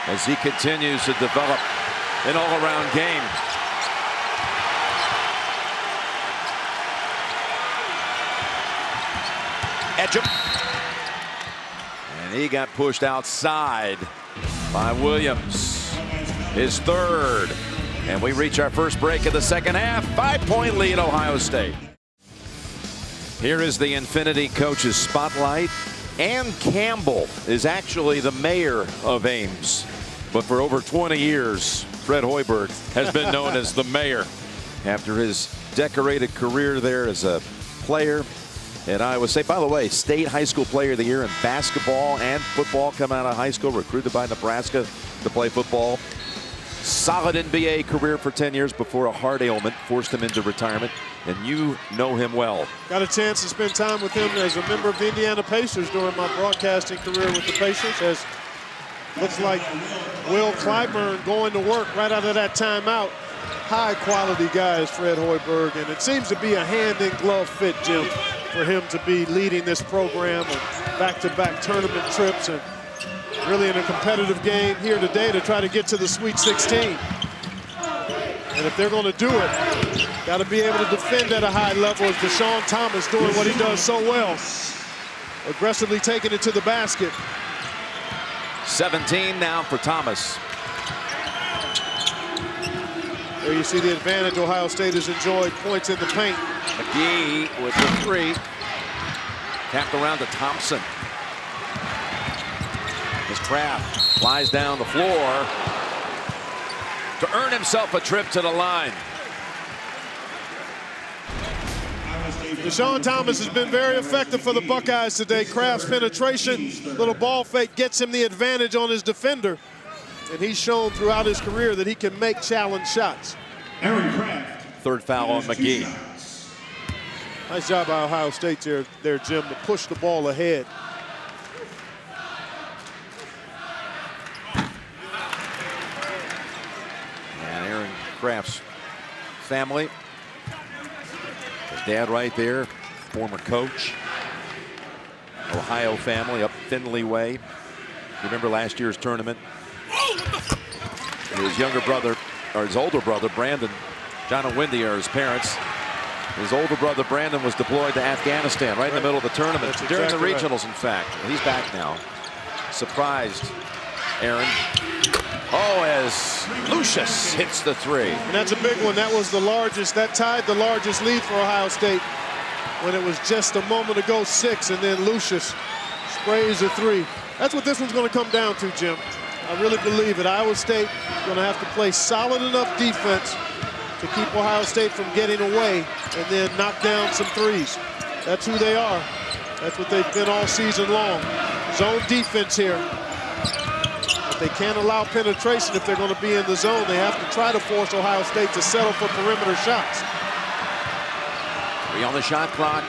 as he continues to develop an all-around game. Edgem. And he got pushed outside by Williams. His third. And we reach our first break of the second half. 5-point lead, Ohio State. Here is the Infinity Coaches Spotlight. Ann Campbell is actually the mayor of Ames. But for over 20 years, Fred Hoiberg has been known as the mayor after his decorated career there as a player at Iowa State. By the way, State High School Player of the Year in basketball and football, coming out of high school, recruited by Nebraska to play football. Solid NBA career for 10 years before a heart ailment forced him into retirement. And you know him well. Got a chance to spend time with him as a member of the Indiana Pacers during my broadcasting career with the Pacers. As looks like Will Clyburn going to work right out of that timeout. High quality guy is Fred Hoiberg, and it seems to be a hand-in-glove fit, Jim, for him to be leading this program and back-to-back tournament trips, and really in a competitive game here today to try to get to the Sweet 16. And if they're going to do it, got to be able to defend at a high level, as Deshaun Thomas doing what he does so well, aggressively taking it to the basket. 17 now for Thomas. There you see the advantage Ohio State has enjoyed, points in the paint. McGee with the three. Tapped around to Thompson. As Kraft flies down the floor to earn himself a trip to the line. Deshaun Thomas has been very effective for the Buckeyes today. Kraft's penetration, little ball fake, gets him the advantage on his defender. And he's shown throughout his career that he can make challenge shots. Aaron Kraft. Third foul on McGee. Nice job by Ohio State there, Jim, to push the ball ahead. And Aaron Kraft's family. His dad right there, former coach. Ohio family up Findlay Way. Remember last year's tournament? His younger brother, or his older brother, Brandon, John and Wendy are his parents. His older brother, Brandon, was deployed to Afghanistan right in the middle of the tournament. That's During exactly the regionals, in fact. He's back now. Surprised Aaron. Oh, as Lucius hits the three. And that's a big one. That was the largest, that tied the largest lead for Ohio State when it was just a moment ago 6, and then Lucius sprays a three. That's what this one's going to come down to, Jim. I really believe that Iowa State is going to have to play solid enough defense to keep Ohio State from getting away and then knock down some threes. That's who they are. That's what they've been all season long. Zone defense here. But they can't allow penetration if they're going to be in the zone. They have to try to force Ohio State to settle for perimeter shots. 3 on the shot clock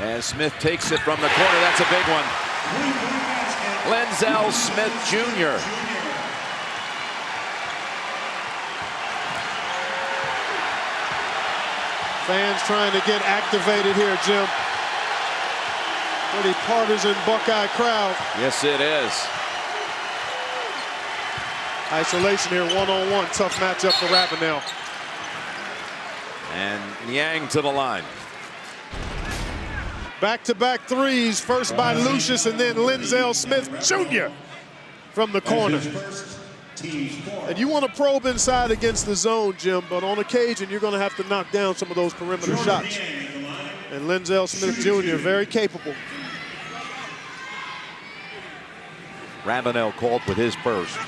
as Smith takes it from the corner. That's a big one. Lenzel Smith Jr. Fans trying to get activated here, Jim. Pretty partisan Buckeye crowd. Yes, it is. Isolation here, one-on-one. Tough matchup for Ravenel. And Niang to the line. Back-to-back threes, first by Lucius and then Lenzel Smith Jr. from the corner. And you want to probe inside against the zone, Jim, but on occasion you're going to have to knock down some of those perimeter shots. And Lenzel Smith Jr., very capable. Ravenel called with his first.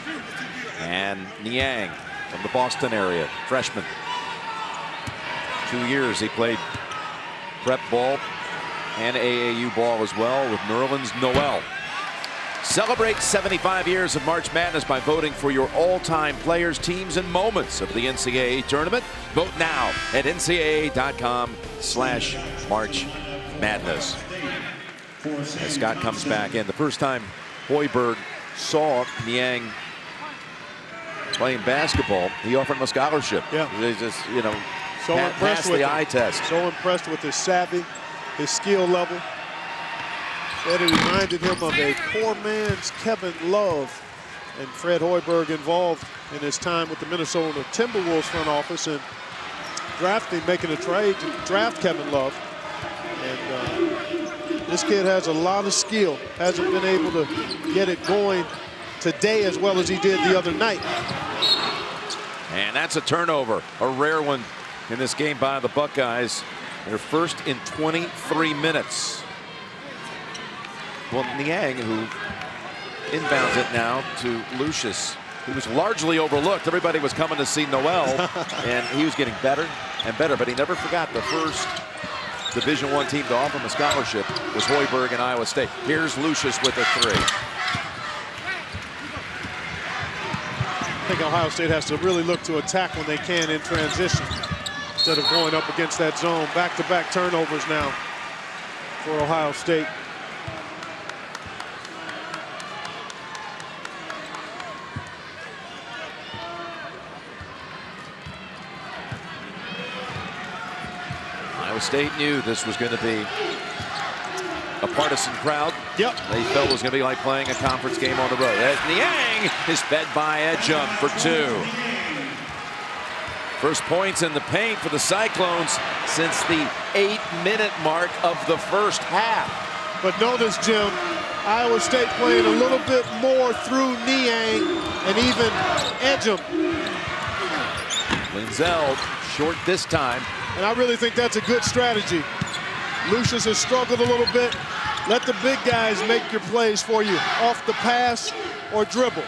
And Niang from the Boston area, freshman. 2 years he played prep ball and AAU ball as well with Nerlens Noel. Celebrate 75 years of March Madness by voting for your all-time players, teams, and moments of the NCAA tournament. Vote now at ncaa.com/March Madness. As Scott comes back in, the first time Hoiberg saw Niang playing basketball, he offered him a scholarship. Yeah. They just, you know, So impressed passed with the him. eye test. So impressed with his savvy, his skill level. Said it reminded him of a poor man's Kevin Love and Fred Hoiberg involved in his time with the Minnesota Timberwolves front office and making a trade to draft Kevin Love. And this kid has a lot of skill. Hasn't been able to get it going today as well as he did the other night. And that's a turnover, a rare one in this game by the Buckeyes. Their first in 23 minutes. Well, Niang, who inbounds it now to Lucius, who was largely overlooked. Everybody was coming to see Noel, and he was getting better and better, but he never forgot the first Division I team to offer him a scholarship was Hoiberg and Iowa State. Here's Lucius with a three. I think Ohio State has to really look to attack when they can in transition instead of going up against that zone. Back-to-back turnovers now for Ohio State. Iowa State knew this was going to be a partisan crowd. Yep. They felt it was going to be like playing a conference game on the road. As Niang is fed by Edgum for two. First points in the paint for the Cyclones since the 8-minute mark of the first half. But notice, Jim, Iowa State playing a little bit more through Niang and even Edgum. Linzel short this time. And I really think that's a good strategy. Lucius has struggled a little bit. Let the big guys make your plays for you off the pass or dribble.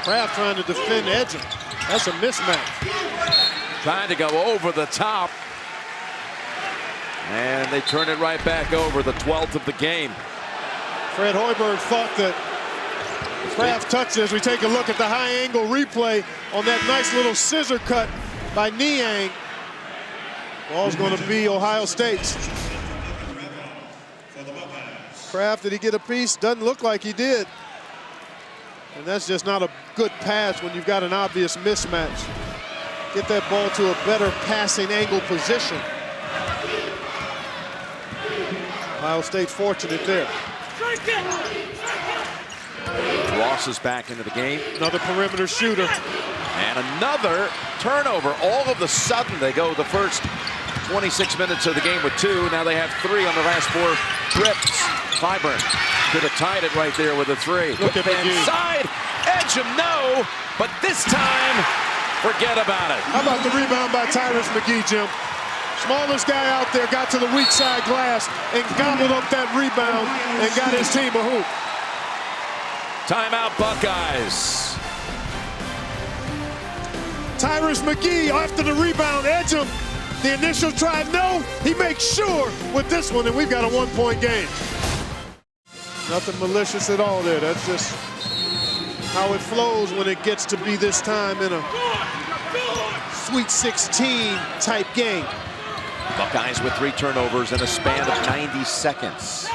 Kraft trying to defend Edgum. That's a mismatch. Trying to go over the top. And they turn it right back over, the 12th of the game. Fred Hoiberg thought that Kraft touched it. As we take a look at the high angle replay on that nice little scissor cut by Niang. Ball's going to be Ohio State's. Kraft, did he get a piece? Doesn't look like he did. And that's just not a good pass when you've got an obvious mismatch. Get that ball to a better passing angle position. Ohio State fortunate there. Ross is back into the game. Another perimeter shooter. And another turnover. All of a sudden, they go the first 26 minutes of the game with two. Now they have three on the last four trips. Clyburn could have tied it right there with a three. Look at inside. Edgum, no. But this time, forget about it. How about the rebound by Tyrus McGee, Jim? Smallest guy out there got to the weak side glass and gobbled up that rebound and got his team a hoop. Timeout, Buckeyes. Tyrus McGee after the rebound. Edgum, the initial try, no. He makes sure with this one, and we've got a one-point game. Nothing malicious at all there. That's just how it flows when it gets to be this time in a Sweet 16 type game. Buckeyes with three turnovers in a span of 90 seconds.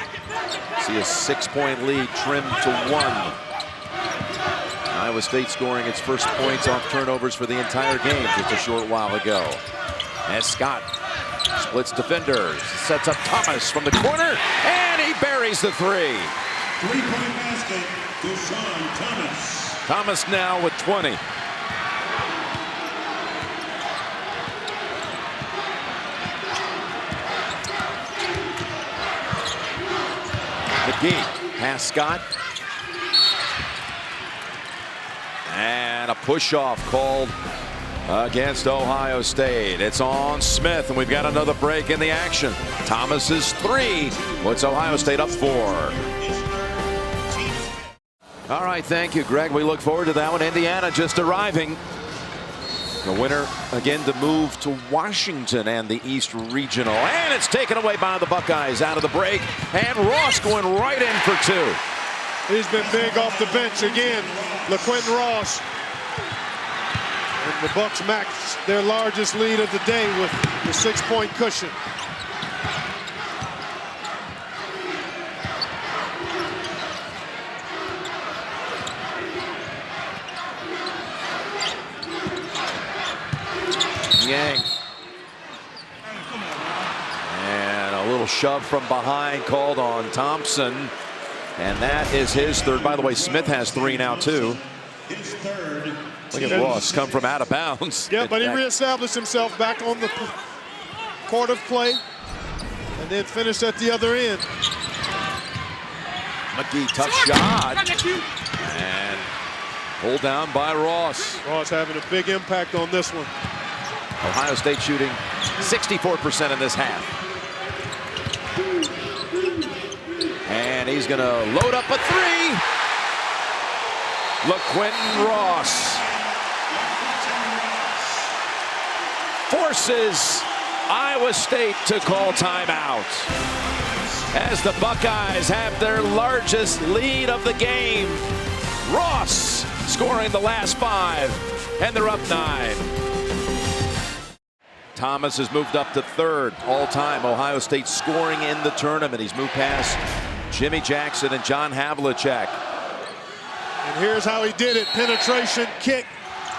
See a 6-point lead trimmed to one. Iowa State scoring its first points off turnovers for the entire game just a short while ago. As Scott splits defenders, sets up Thomas from the corner, and he buries the three. Three-point basket, Deshaun Thomas. Thomas now with 20. McGee, pass Scott. And a push-off called against Ohio State. It's on Smith, and we've got another break in the action. Thomas's three puts Ohio State up 4. All right, thank you, Greg. We look forward to that one. Indiana just arriving. The winner again to move to Washington and the East Regional. And it's taken away by the Buckeyes out of the break. And Ross going right in for two. He's been big off the bench again. LaQuinton Ross. And the Bucks maxed their largest lead of the day with the 6-point cushion. Yang. And a little shove from behind called on Thompson. And that is his third. By the way, Smith has 3 now, too. His third. Look at Ross come from out of bounds. Yeah, but he reestablished himself back on the court of play and then finished at the other end. McGee, tough shot. And pulled down by Ross. Ross having a big impact on this one. Ohio State shooting 64% in this half. And he's going to load up a 3. LaQuinton Ross forces Iowa State to call timeout as the Buckeyes have their largest lead of the game. Ross scoring the last 5, and they're up 9. Thomas has moved up to 3rd all-time Ohio State scoring in the tournament. He's moved past Jimmy Jackson and John Havlicek. And here's how he did it. Penetration, kick,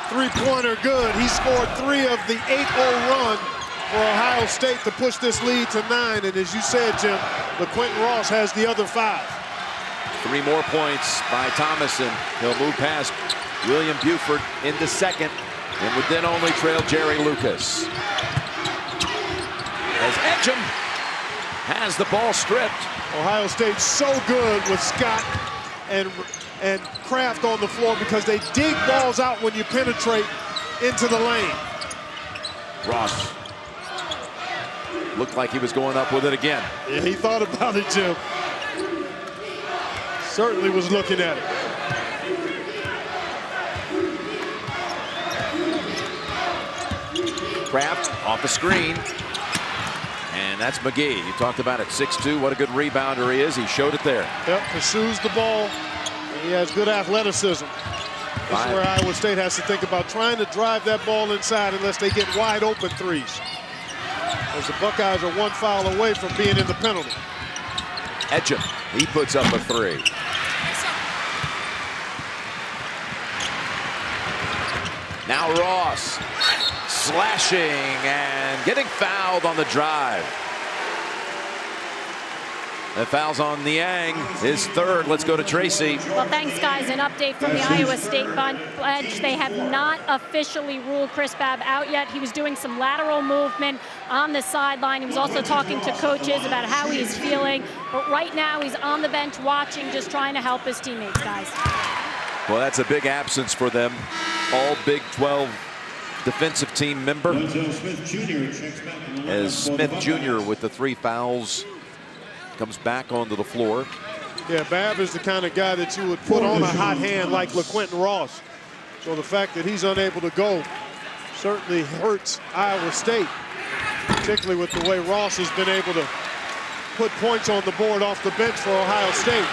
three-pointer good. He scored 3 of the 8-0 run for Ohio State to push this lead to 9. And as you said, Jim, LaQuinton Ross has the other 5. 3 more points by Thomas, and he'll move past William Buford into 2nd, and would then only trail Jerry Lucas. As Edgem has the ball stripped. Ohio State so good with Scott and Kraft on the floor because they dig balls out when you penetrate into the lane. Ross looked like he was going up with it again. Yeah, he thought about it, Jim. Certainly was looking at it. Kraft off the screen. And that's McGee. You talked about it, 6'2". What a good rebounder he is. He showed it there. Yep, pursues the ball. He has good athleticism. This is where Iowa State has to think about trying to drive that ball inside unless they get wide open threes. As the Buckeyes are 1 foul away from being in the penalty. Edgem, he puts up a 3. Now Ross slashing and getting fouled on the drive. The foul's on Niang, his 3rd. Let's go to Tracy. Well, thanks, guys. An update from the Iowa State bench. They have not officially ruled Chris Babb out yet. He was doing some lateral movement on the sideline. He was also talking to coaches about how he's feeling. But right now, he's on the bench watching, just trying to help his teammates, guys. Well, that's a big absence for them. All Big 12 defensive team member. As Smith Jr. with the 3 fouls comes back onto the floor. Yeah, Babb is the kind of guy that you would put on a hot hand like LaQuinton Ross. So the fact that he's unable to go certainly hurts Iowa State, particularly with the way Ross has been able to put points on the board off the bench for Ohio State.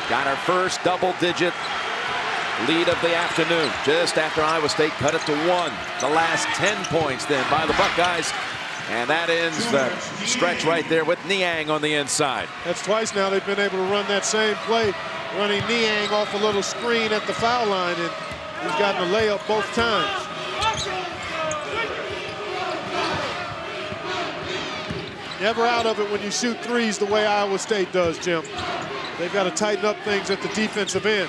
Got our first double-digit lead of the afternoon, just after Iowa State cut it to 1. The last 10 points then by the Buckeyes. And that ends the stretch right there with Niang on the inside. That's twice now they've been able to run that same play, running Niang off a little screen at the foul line, and he's gotten a layup both times. Never out of it when you shoot threes the way Iowa State does, Jim. They've got to tighten up things at the defensive end.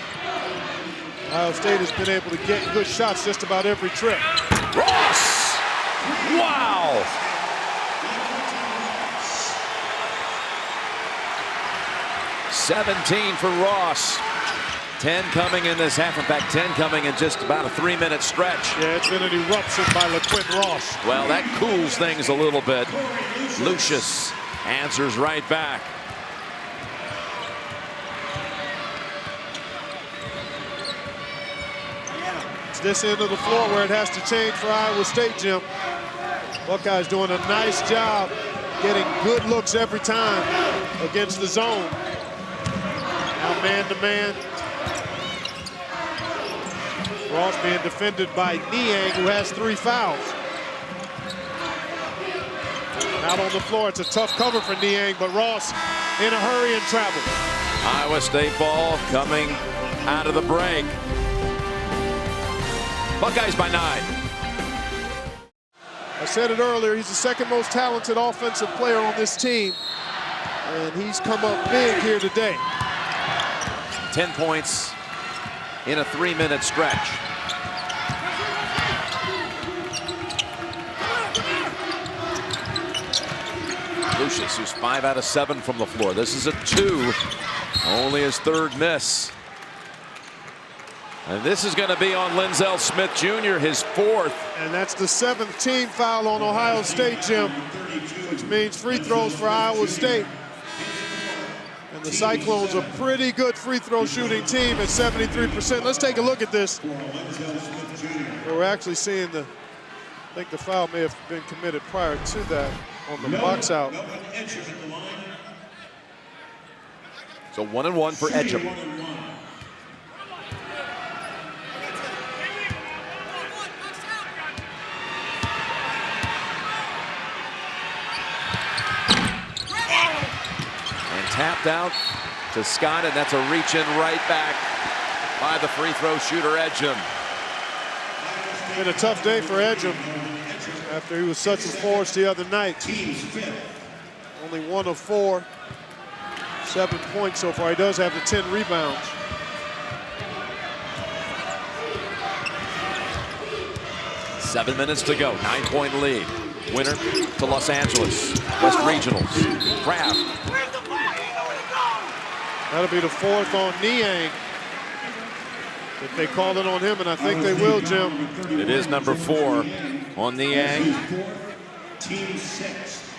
Ohio State has been able to get good shots just about every trip. Ross! Wow! $17 for Ross. 10 coming in this half. In fact, 10 coming in just about a 3-minute stretch. Yeah, it's been an eruption by LaQuinton Ross. Well, that cools things a little bit. Lucius answers right back. It's this end of the floor where it has to change for Iowa State, Jim. Buckeyes doing a nice job getting good looks every time against the zone. Now man-to-man. Ross being defended by Niang, who has 3 fouls. Out on the floor, it's a tough cover for Niang, but Ross in a hurry and travel. Iowa State ball coming out of the break. Buckeyes by 9. I said it earlier, he's the 2nd most talented offensive player on this team, and he's come up big here today. 10 points in a 3-minute stretch. Lucius, who's 5 out of 7 from the floor. This is a 2, only his 3rd miss. And this is going to be on Linzel Smith Jr., his 4th. And that's the 7th team foul on Ohio State, Jim, which means free throws for Iowa State. And the Cyclones a pretty good free throw shooting team at 73%. Let's take a look at this. We're actually seeing I think the foul may have been committed prior to that on the box out. So 1-1 for Edgem. And tapped out to Scott, and that's a reach in right back by the free throw shooter Edgem. Been a tough day for Edgem after he was such a force the other night. Only 1 of 4, 7 points so far. He does have the 10 rebounds. Seven minutes to go, 9-point lead. Winner to Los Angeles, West Regionals. Kraft. That'll be the 4th on Niang. If they call it on him, and I think they will, Jim. It is number 4 on Niang. Team 6.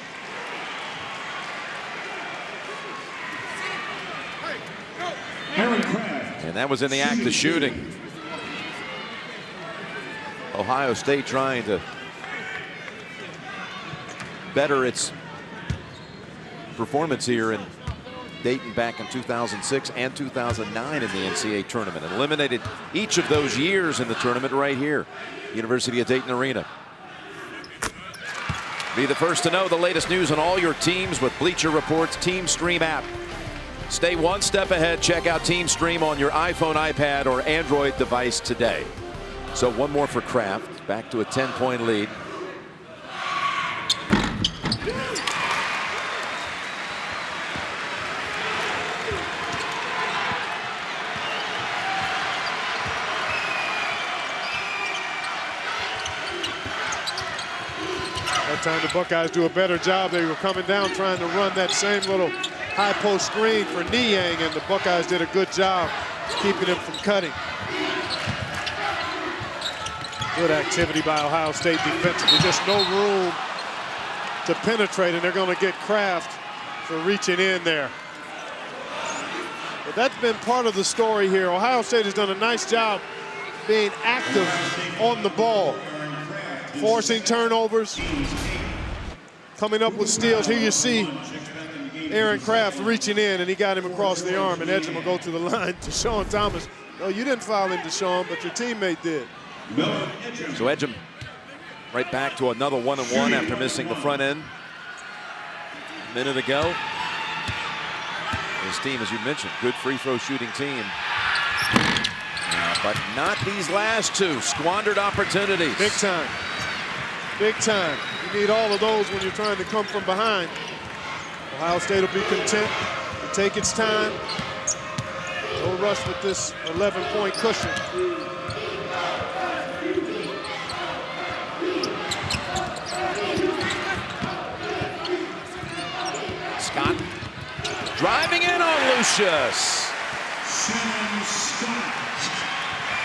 And that was in the act of shooting. Ohio State trying to better its performance here in Dayton back in 2006 and 2009 in the NCAA tournament. Eliminated each of those years in the tournament right here, University of Dayton Arena. Be the first to know the latest news on all your teams with Bleacher Report's Team Stream app. Stay one step ahead. Check out Team Stream on your iPhone, iPad, or Android device today. So one more for Kraft. Back to a 10-point lead. That time the Buckeyes do a better job. They were coming down trying to run that same little high post screen for Niang, and the Buckeyes did a good job keeping him from cutting. Good activity by Ohio State defensively. Just no room to penetrate, and they're going to get Kraft for reaching in there. But that's been part of the story here. Ohio State has done a nice job being active on the ball, forcing turnovers, coming up with steals. Here you see Aaron Kraft reaching in, and he got him across the arm, and Edgem will go to the line to Sean Thomas. No, you didn't foul him, Deshaun, but your teammate did. So Edgem right back to another 1-1 after missing the front end a minute ago. His team, as you mentioned, good free throw shooting team. But not these last two. Squandered opportunities. Big time. Big time. You need all of those when you're trying to come from behind. Ohio State will be content to take its time. No rush with this 11-point cushion. Scott driving in on Lucius.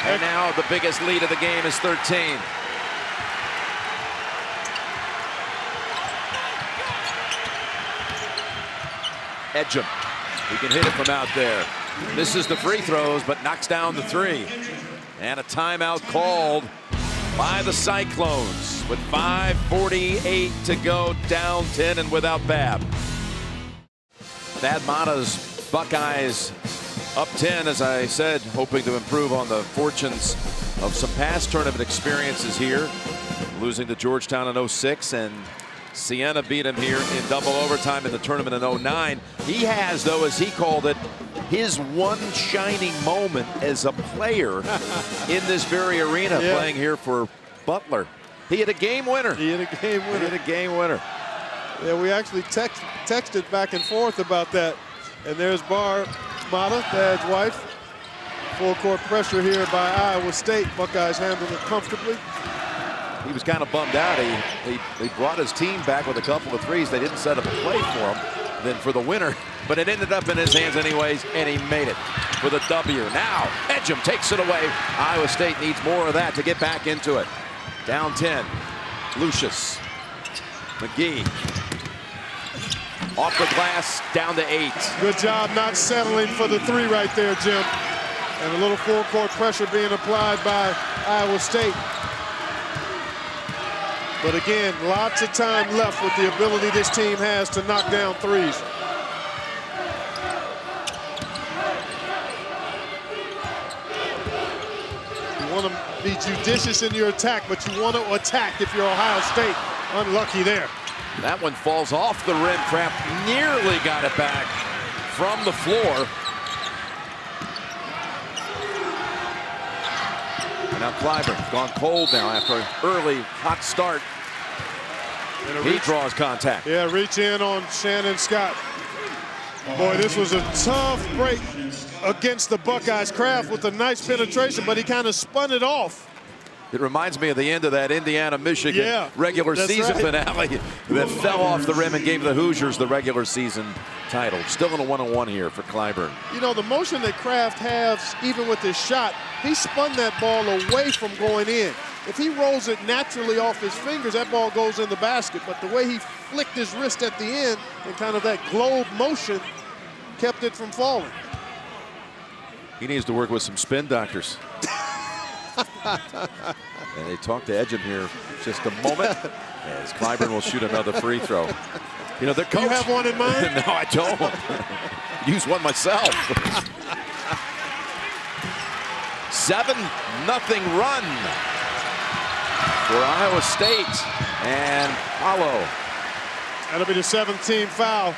And now the biggest lead of the game is 13. Edgem, he can hit it from out there. Misses the free throws, but knocks down the 3. And a timeout called by the Cyclones with 5:48 to go, down 10 and without Bab. Thad Matta's Buckeyes up 10, as I said, hoping to improve on the fortunes of some past tournament experiences here. Losing to Georgetown in 06, and Siena beat him here in double overtime in the tournament in 09. He has, though, as he called it, his one shining moment as a player in this very arena, playing here for Butler. He had a game winner. He had a game winner. He had a game winner. Yeah, we actually texted back and forth about that. And there's Barb Mata, Thad's wife, Full court pressure here by Iowa State. Buckeyes handled it comfortably. He was kind of bummed out. They brought his team back with a couple of threes. They didn't set up a play for him then for the winner, but it ended up in his hands anyways, and he made it for the W. Now, Edgem takes it away. Iowa State needs more of that to get back into it. Down 10. Lucius. McGee. Off the glass, down to 8. Good job not settling for the 3 right there, Jim. And a little full court pressure being applied by Iowa State. But again, lots of time left with the ability this team has to knock down threes. You want to be judicious in your attack, but you want to attack if you're Ohio State. Unlucky there. That one falls off the rim. Kraft nearly got it back from the floor. And now Clyburn's gone cold now after an early hot start. He draws contact. Yeah, reach in on Shannon Scott. Boy, this was a tough break against the Buckeyes. Kraft with a nice penetration, but he kind of spun it off. It reminds me of the end of that Indiana-Michigan regular season finale that fell off the rim and gave the Hoosiers the regular season title. Still in a 1-on-1 here for Clyburn. You know, the motion that Kraft has, even with his shot, he spun that ball away from going in. If he rolls it naturally off his fingers, that ball goes in the basket. But the way he flicked his wrist at the end and kind of that globe motion kept it from falling. He needs to work with some spin doctors. And they talk to Edgem here just a moment as Clyburn will shoot another free throw. You know, their coach. You have one in mind? No, I don't. Use one myself. 7-0 run for Iowa State and Hollow. That'll be the 17th foul.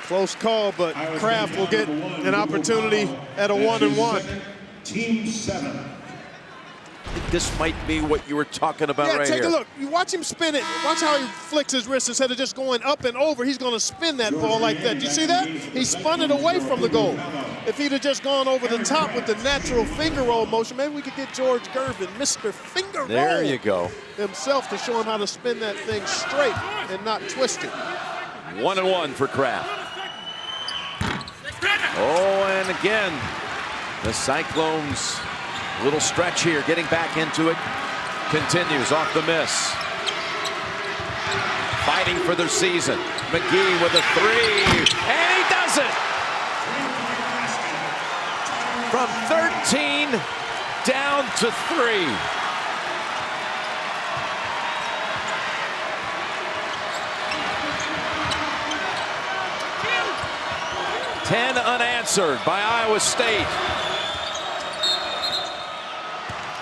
Close call, but Kraft will get an opportunity at a 1-and-1. Team 7. This might be what you were talking about right here. Yeah, take a look. You watch him spin it. Watch how he flicks his wrist instead of just going up and over. He's going to spin that ball like that. Do you see that? He spun it away from the goal. If he'd have just gone over the top with the natural finger roll motion, maybe we could get George Gervin, Mr. Finger Roll. There you go. Himself to show him how to spin that thing straight and not twist it. 1-and-1 for Kraft. Oh, and again, the Cyclones, little stretch here, getting back into it. Continues off the miss. Fighting for their season. McGee with a 3, and he does it! From 13 down to 3. Ten unanswered by Iowa State.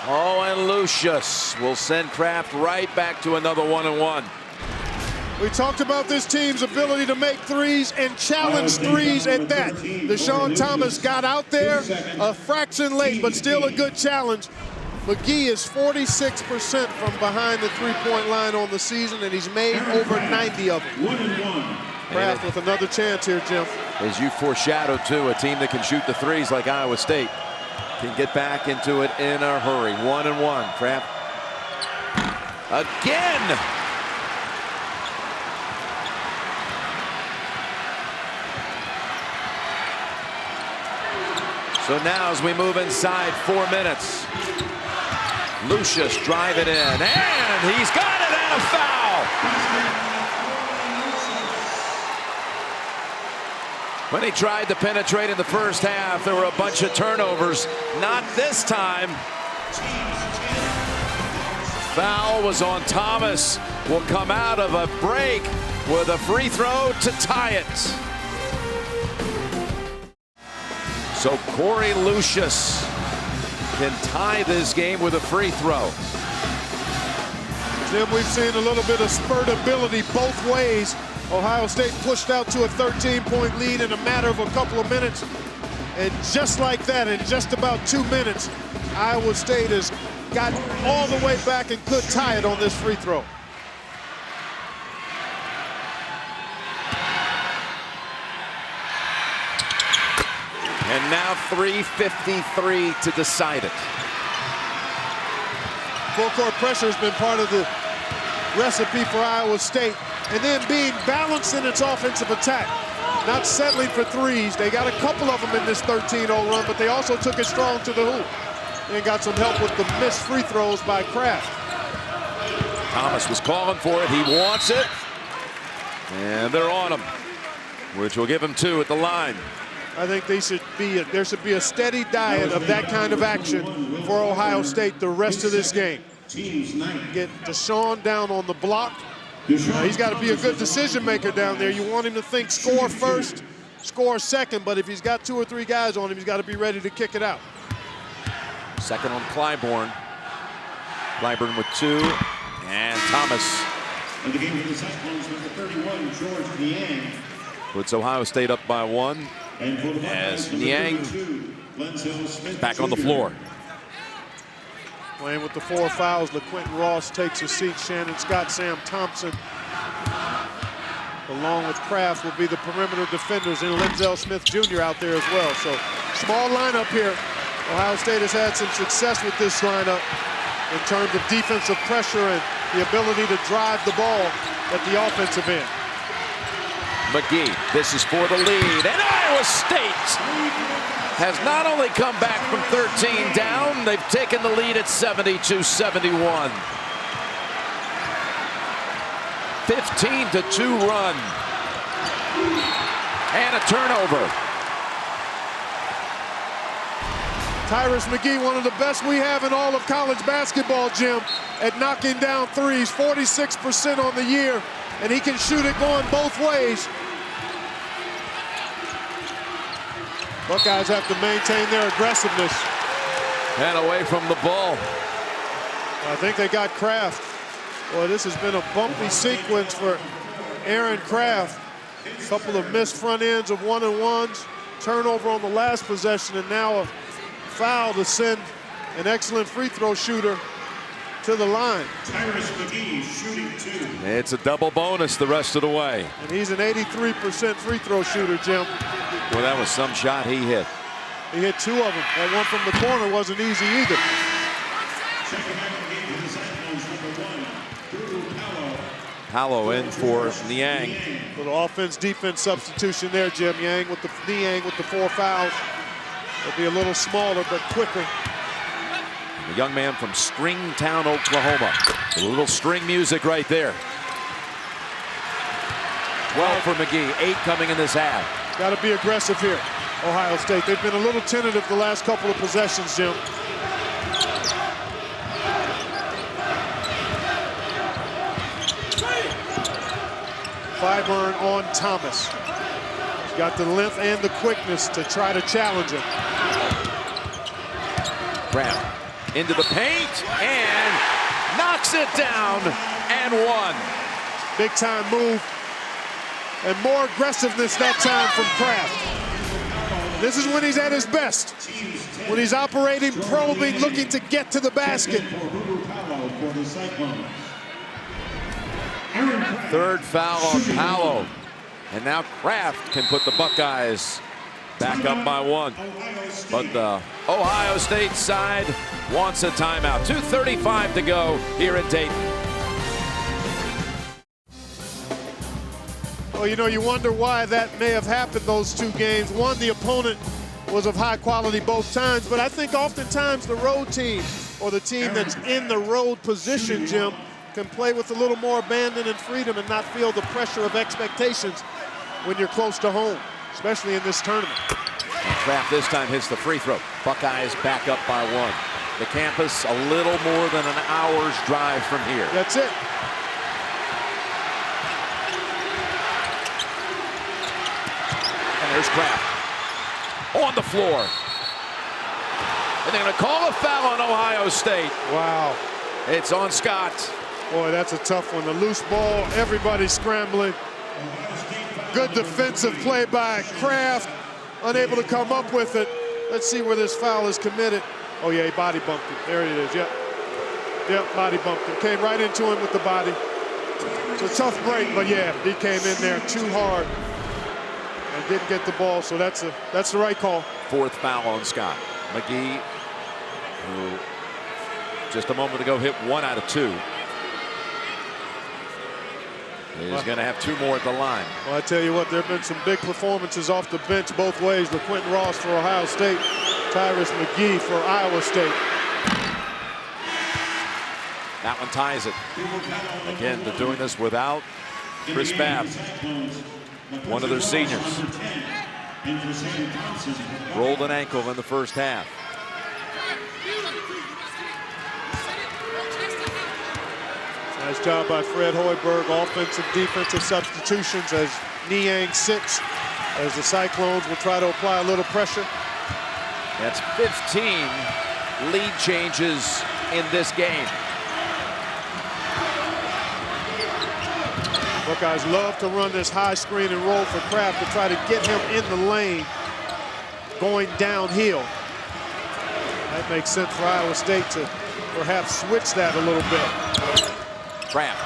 Oh, and Lucius will send Kraft right back to another 1-and-1. We talked about this team's ability to make threes and challenge threes at that. Deshaun Thomas got out there a fraction late, but still a good challenge. McGee is 46% from behind the three-point line on the season, and he's made over 90 of them. 1-and-1. Kraft with another chance here, Jim. As you foreshadowed, too, a team that can shoot the threes like Iowa State can get back into it in a hurry. 1-and-1. Kraft again. So now as we move inside 4 minutes, Lucius drive it in, and he's got it, and a foul. When he tried to penetrate in the first half, there were a bunch of turnovers. Not this time. Foul was on Thomas. Will come out of a break with a free throw to tie it. So Corey Lucius can tie this game with a free throw. Jim, we've seen a little bit of spurt ability both ways. Ohio State pushed out to a 13-point lead in a matter of a couple of minutes. And just like that, in just about 2 minutes, Iowa State has gotten all the way back and could tie it on this free throw. And now 3:53 to decide it. Full court pressure has been part of the recipe for Iowa State. And then being balanced in its offensive attack. Not settling for threes. They got a couple of them in this 13-0 run, but they also took it strong to the hoop. And got some help with the missed free throws by Kraft. Thomas was calling for it. He wants it. And they're on him, which will give him 2 at the line. I think there should be a steady diet of that kind of action for Ohio State the rest of this game. Get Deshaun down on the block. He's got to be a good decision maker down there. You want him to think score first, score second, but if he's got 2 or 3 guys on him, he's got to be ready to kick it out. Second on Clyburn. Clyburn with 2, and Thomas. In the game for the Cyclones, number 31, George Niang. Puts Ohio State up by 1. And for the As Buckeyes, number Niang 32, Lenzel Smith back on the Jr. floor. Playing with the 4 fouls, LaQuinton Ross takes a seat. Shannon Scott, Sam Thompson, along with Kraft, will be the perimeter defenders, and Lenzel Smith Jr. out there as well. So small lineup here. Ohio State has had some success with this lineup in terms of defensive pressure and the ability to drive the ball at the offensive end. McGee, this is for the lead, and Iowa State has not only come back from 13 down, they've taken the lead at 72-71. 15-2 run. And a turnover. Tyrus McGee, one of the best we have in all of college basketball, Jim, at knocking down threes, 46% on the year, and he can shoot it going both ways. Buckeyes have to maintain their aggressiveness. And away from the ball. I think they got Kraft. Boy, this has been a bumpy sequence for Aaron Kraft. A couple of missed front ends of 1-and-1s, turnover on the last possession, and now a foul to send an excellent free throw shooter to the line. Tyrus McGee shooting 2. It's a double bonus the rest of the way. And he's an 83% free throw shooter, Jim. Well, that was some shot he hit. He hit 2 of them. That one from the corner wasn't easy either. Checking back in the game for the Cyclones, number 1, Guru Hallow in for Niang. Little offense-defense substitution there, Jim. Niang with the 4 fouls. He'll be a little smaller but quicker. The young man from Stringtown, Oklahoma. A little string music right there. 12 for McGee, 8 coming in this half. Got to be aggressive here, Ohio State. They've been a little tentative the last couple of possessions, Jim. Clyburn on Thomas. He's got the length and the quickness to try to challenge him. Kraft into the paint and knocks it down and 1. Big time move. And more aggressiveness that time from Kraft. This is when he's at his best. When he's operating, probing, looking to get to the basket. Third foul on Hallow. And now Kraft can put the Buckeyes back up by 1. But the Ohio State side wants a timeout. 2:35 to go here in Dayton. Well, you know, you wonder why that may have happened those 2 games. One, the opponent was of high quality both times, but I think oftentimes the road team or the team that's in the road position, Jim, can play with a little more abandon and freedom and not feel the pressure of expectations when you're close to home, especially in this tournament. And Kraft this time hits the free throw. Buckeyes back up by 1. The campus a little more than an hour's drive from here. That's it. And there's Kraft on the floor. And they're going to call a foul on Ohio State. Wow. It's on Scott. Boy, that's a tough one. The loose ball, everybody scrambling. Good defensive play by Kraft. Unable to come up with it. Let's see where this foul is committed. Oh, yeah, he body bumped him. There it is, yep. Yep, body bumped him. Came right into him with the body. It's a tough break, but yeah, he came in there too hard and didn't get the ball, so that's the right call. 4th foul on Scott. McGee, who just a moment ago hit 1 out of 2. He's going to have 2 more at the line. Well, I tell you what, there have been some big performances off the bench both ways. LaQuinton Ross for Ohio State, Tyrus McGee for Iowa State. That one ties it. Again, they're doing this without Chris Babb, one of their seniors. Rolled an ankle in the first half. Nice job by Fred Hoiberg. Offensive, defensive substitutions as Niang sits, as the Cyclones will try to apply a little pressure. That's 15 lead changes in this game. Buckeyes love to run this high screen and roll for Kraft to try to get him in the lane going downhill. That makes sense for Iowa State to perhaps switch that a little bit. Kraft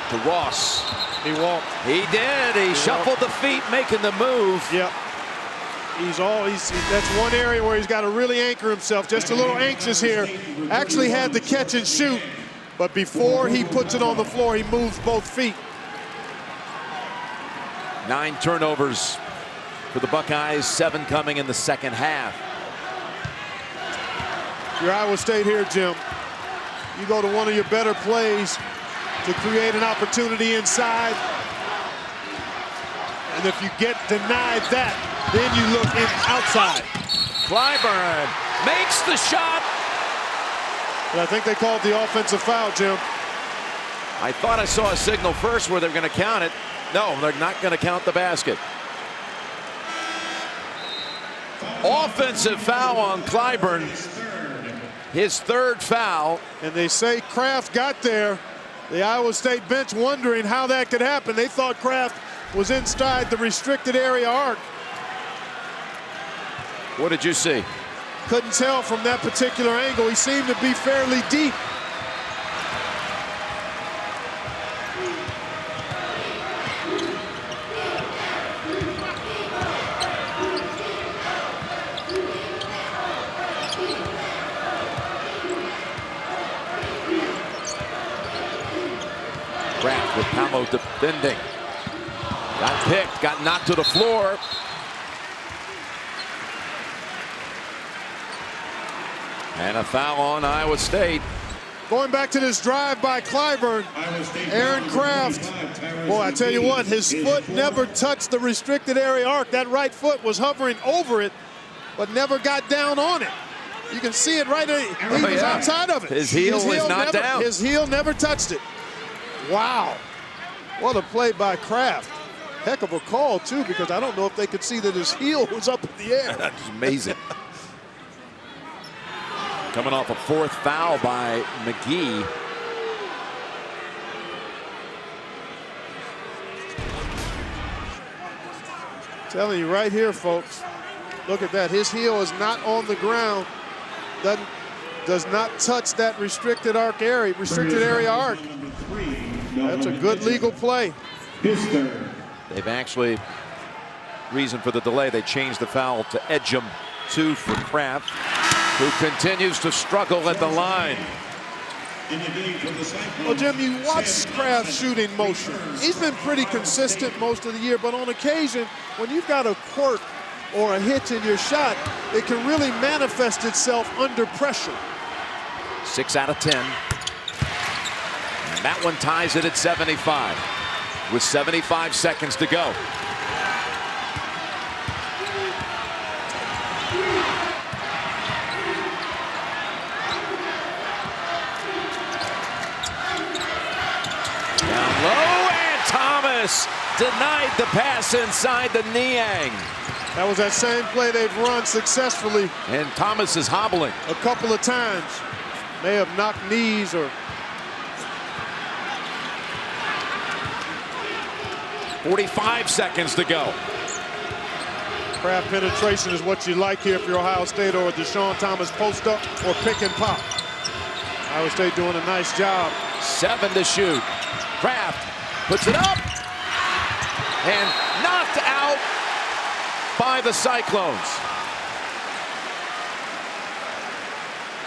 to Ross. He walked. He did. He shuffled the feet, making the move. Yep. That's one area where he's got to really anchor himself. Just a little anxious here. Actually had the catch and shoot, but before he puts it on the floor, he moves both feet. 9 turnovers for the Buckeyes, 7 coming in the second half. You're Iowa State here, Jim. You go to one of your better plays to create an opportunity inside. And if you get denied that, then you look outside. Clyburn makes the shot. But I think they called the offensive foul, Jim. I thought I saw a signal first where they're going to count it. No, they're not going to count the basket. Offensive foul on Clyburn. His 3rd foul. And they say Kraft got there. The Iowa State bench wondering how that could happen. They thought Kraft was inside the restricted area arc. What did you see? Couldn't tell from that particular angle. He seemed to be fairly deep. Kraft with Pamo defending. Got picked, got knocked to the floor. And a foul on Iowa State. Going back to this drive by Clyburn, Aaron Kraft. Boy, I tell you what, his foot never touched the restricted area arc. That right foot was hovering over it, but never got down on it. You can see it right there. He was outside of it. His heel is not down. His heel never touched it. Wow. What a play by Kraft. Heck of a call, too, because I don't know if they could see that his heel was up in the air. That's amazing. Coming off a 4th foul by McGee. Telling you right here, folks. Look at that. His heel is not on the ground. Does not touch that restricted area arc. That's a good legal play. They've actually, reason for the delay, they changed the foul to Edgem 2 for Kraft, who continues to struggle at the line. Well, Jim, you watch Kraft shooting motion. He's been pretty consistent most of the year, but on occasion, when you've got a quirk or a hitch in your shot, it can really manifest itself under pressure. 6 out of 10. And that one ties it at 75 with 75 seconds to go. Down low, and Thomas denied the pass inside the Niang. That was that same play they've run successfully. And Thomas is hobbling a couple of times. May have knocked knees or. 45 seconds to go. Kraft penetration is what you like here if you're Ohio State, or a Deshaun Thomas post up or pick and pop. Iowa State doing a nice job. 7 to shoot. Kraft puts it up and knocked out by the Cyclones.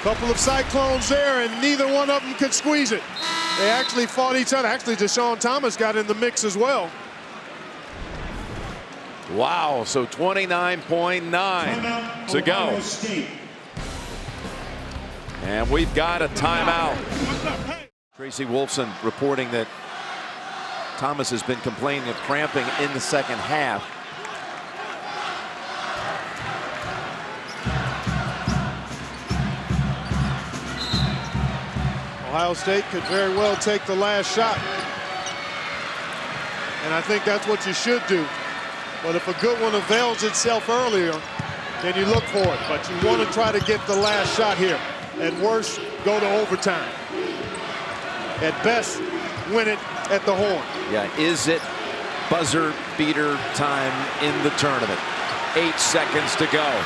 Couple of cyclones there, and neither one of them could squeeze it. They actually fought each other. Actually, Deshaun Thomas got in the mix as well. Wow, so 29.9 to go. And we've got a timeout. Tracy Wolfson reporting that Thomas has been complaining of cramping in the second half. Ohio State could very well take the last shot. And I think that's what you should do. But if a good one avails itself earlier, then you look for it. But you want to try to get the last shot here. At worst, go to overtime. At best, win it at the horn. Yeah, is it buzzer beater time in the tournament? 8 seconds to go.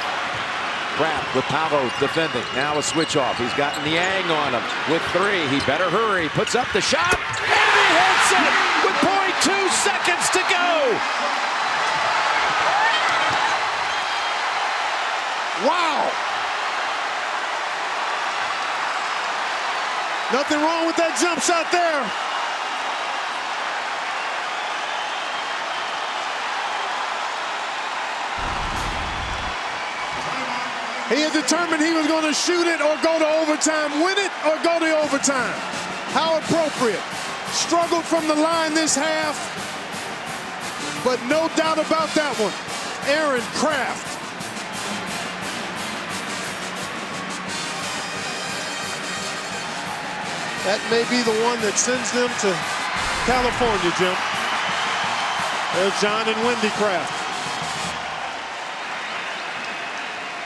Kraft with Pavo defending. Now a switch off. He's got Niang on him with 3. He better hurry. Puts up the shot. And he hits it with 0.2 seconds to go. Wow. Nothing wrong with that jump shot there. He had determined he was going to shoot it or go to overtime, win it or go to overtime. How appropriate. Struggled from the line this half, but no doubt about that one. Aaron Kraft. That may be the one that sends them to California, Jim. There's John and Wendy Kraft.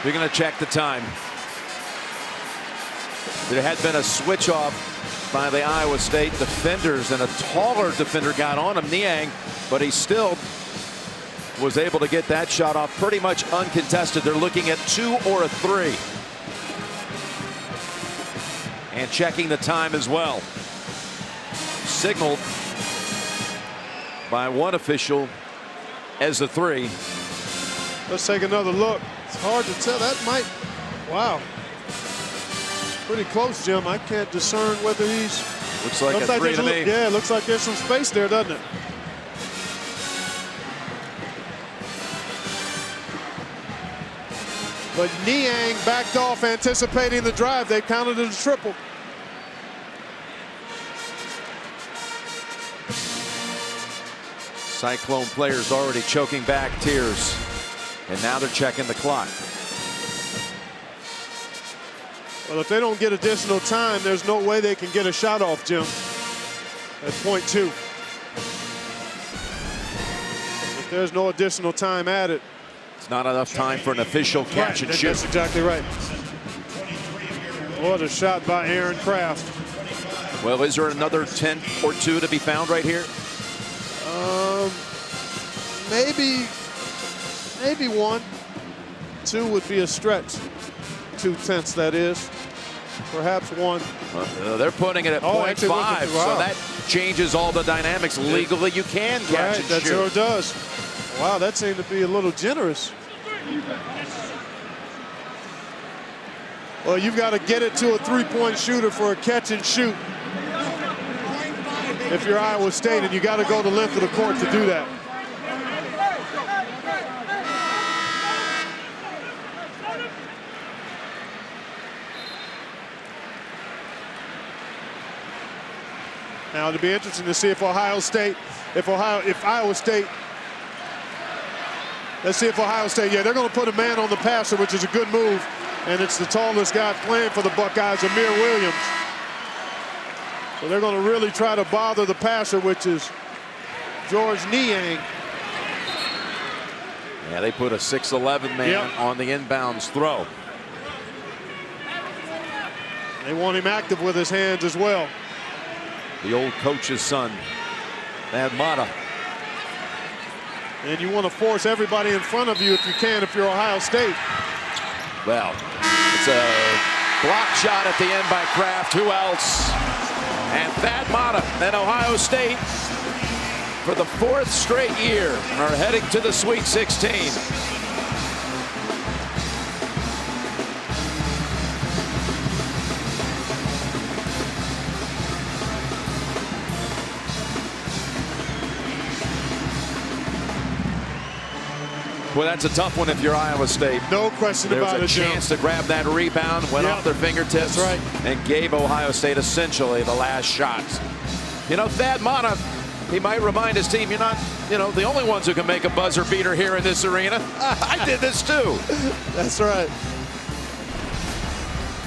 We're going to check the time. There had been a switch off by the Iowa State defenders, and a taller defender got on him, Niang, but he still was able to get that shot off pretty much uncontested. They're looking at 2 or a 3. And checking the time as well. Signaled by one official as a 3. Let's take another look. It's hard to tell. That might, wow. Pretty close, Jim. I can't discern whether he's. Looks like a 3 to me. Yeah, it looks like there's some space there, doesn't it? But Niang backed off, anticipating the drive. They counted it a triple. Cyclone players already choking back tears. And now they're checking the clock. Well, if they don't get additional time, there's no way they can get a shot off, Jim. At .2. If there's no additional time added. It's not enough time for an official catch and shoot. That's exactly right. What a shot by Aaron Kraft. Well, is there another 10 or 2 to be found right here? Maybe 1. 2 would be a stretch. 2/10, that is. Perhaps 1. They're putting it at .5, wow. so that changes all the dynamics. Legally, you can catch and that shoot. sure does. Wow, that seemed to be a little generous. Well, you've got to get it to a 3-point shooter for a catch and shoot. If you're Iowa State, and you got to go the length of the court to do that. Now it'll be interesting to see if Iowa State, let's see if Ohio State, yeah, they're going to put a man on the passer, which is a good move. And it's the tallest guy playing for the Buckeyes, Amir Williams. So they're going to really try to bother the passer, which is George Niang. Yeah, they put a 6'11" man on the inbounds throw. They want him active with his hands as well. The old coach's son, Thad Matta. And you want to force everybody in front of you if you can, if you're Ohio State. Well, it's a block shot at the end by Kraft. Who else? And Thad Matta and Ohio State, for the 4th straight year, are heading to the Sweet 16. Well, that's a tough one if you're Iowa State. No question There about it, was a Jim. chance to grab that rebound, went off their fingertips, That's right. and gave Ohio State essentially the last shots. You know, Thad Matta, he might remind his team, you're not, the only ones who can make a buzzer beater here in this arena. I did this too. That's right.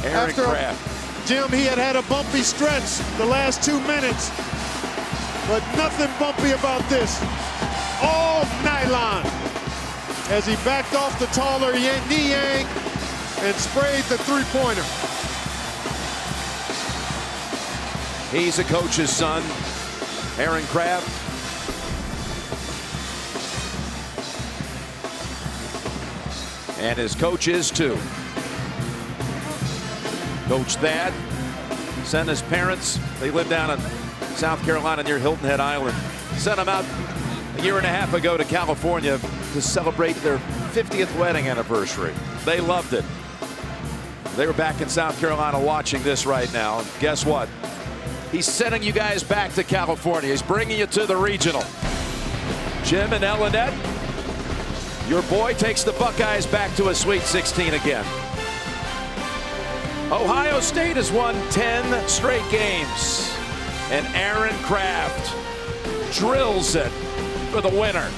Aaron Craft. Jim, he had a bumpy stretch the last 2 minutes, but nothing bumpy about this. All nylon as he backed off the taller Niang and sprayed the three-pointer. He's a coach's son, Aaron Craft. And his coach is too. Coach Thad sent his parents, they live down in South Carolina near Hilton Head Island, sent them out a year and a half ago to California to celebrate their 50th wedding anniversary. They loved it. They were back in South Carolina watching this right now. And guess what? He's sending you guys back to California. He's bringing you to the regional. Jim and Elinette, your boy takes the Buckeyes back to a Sweet 16 again. Ohio State has won 10 straight games, and Aaron Craft drills it for the winner.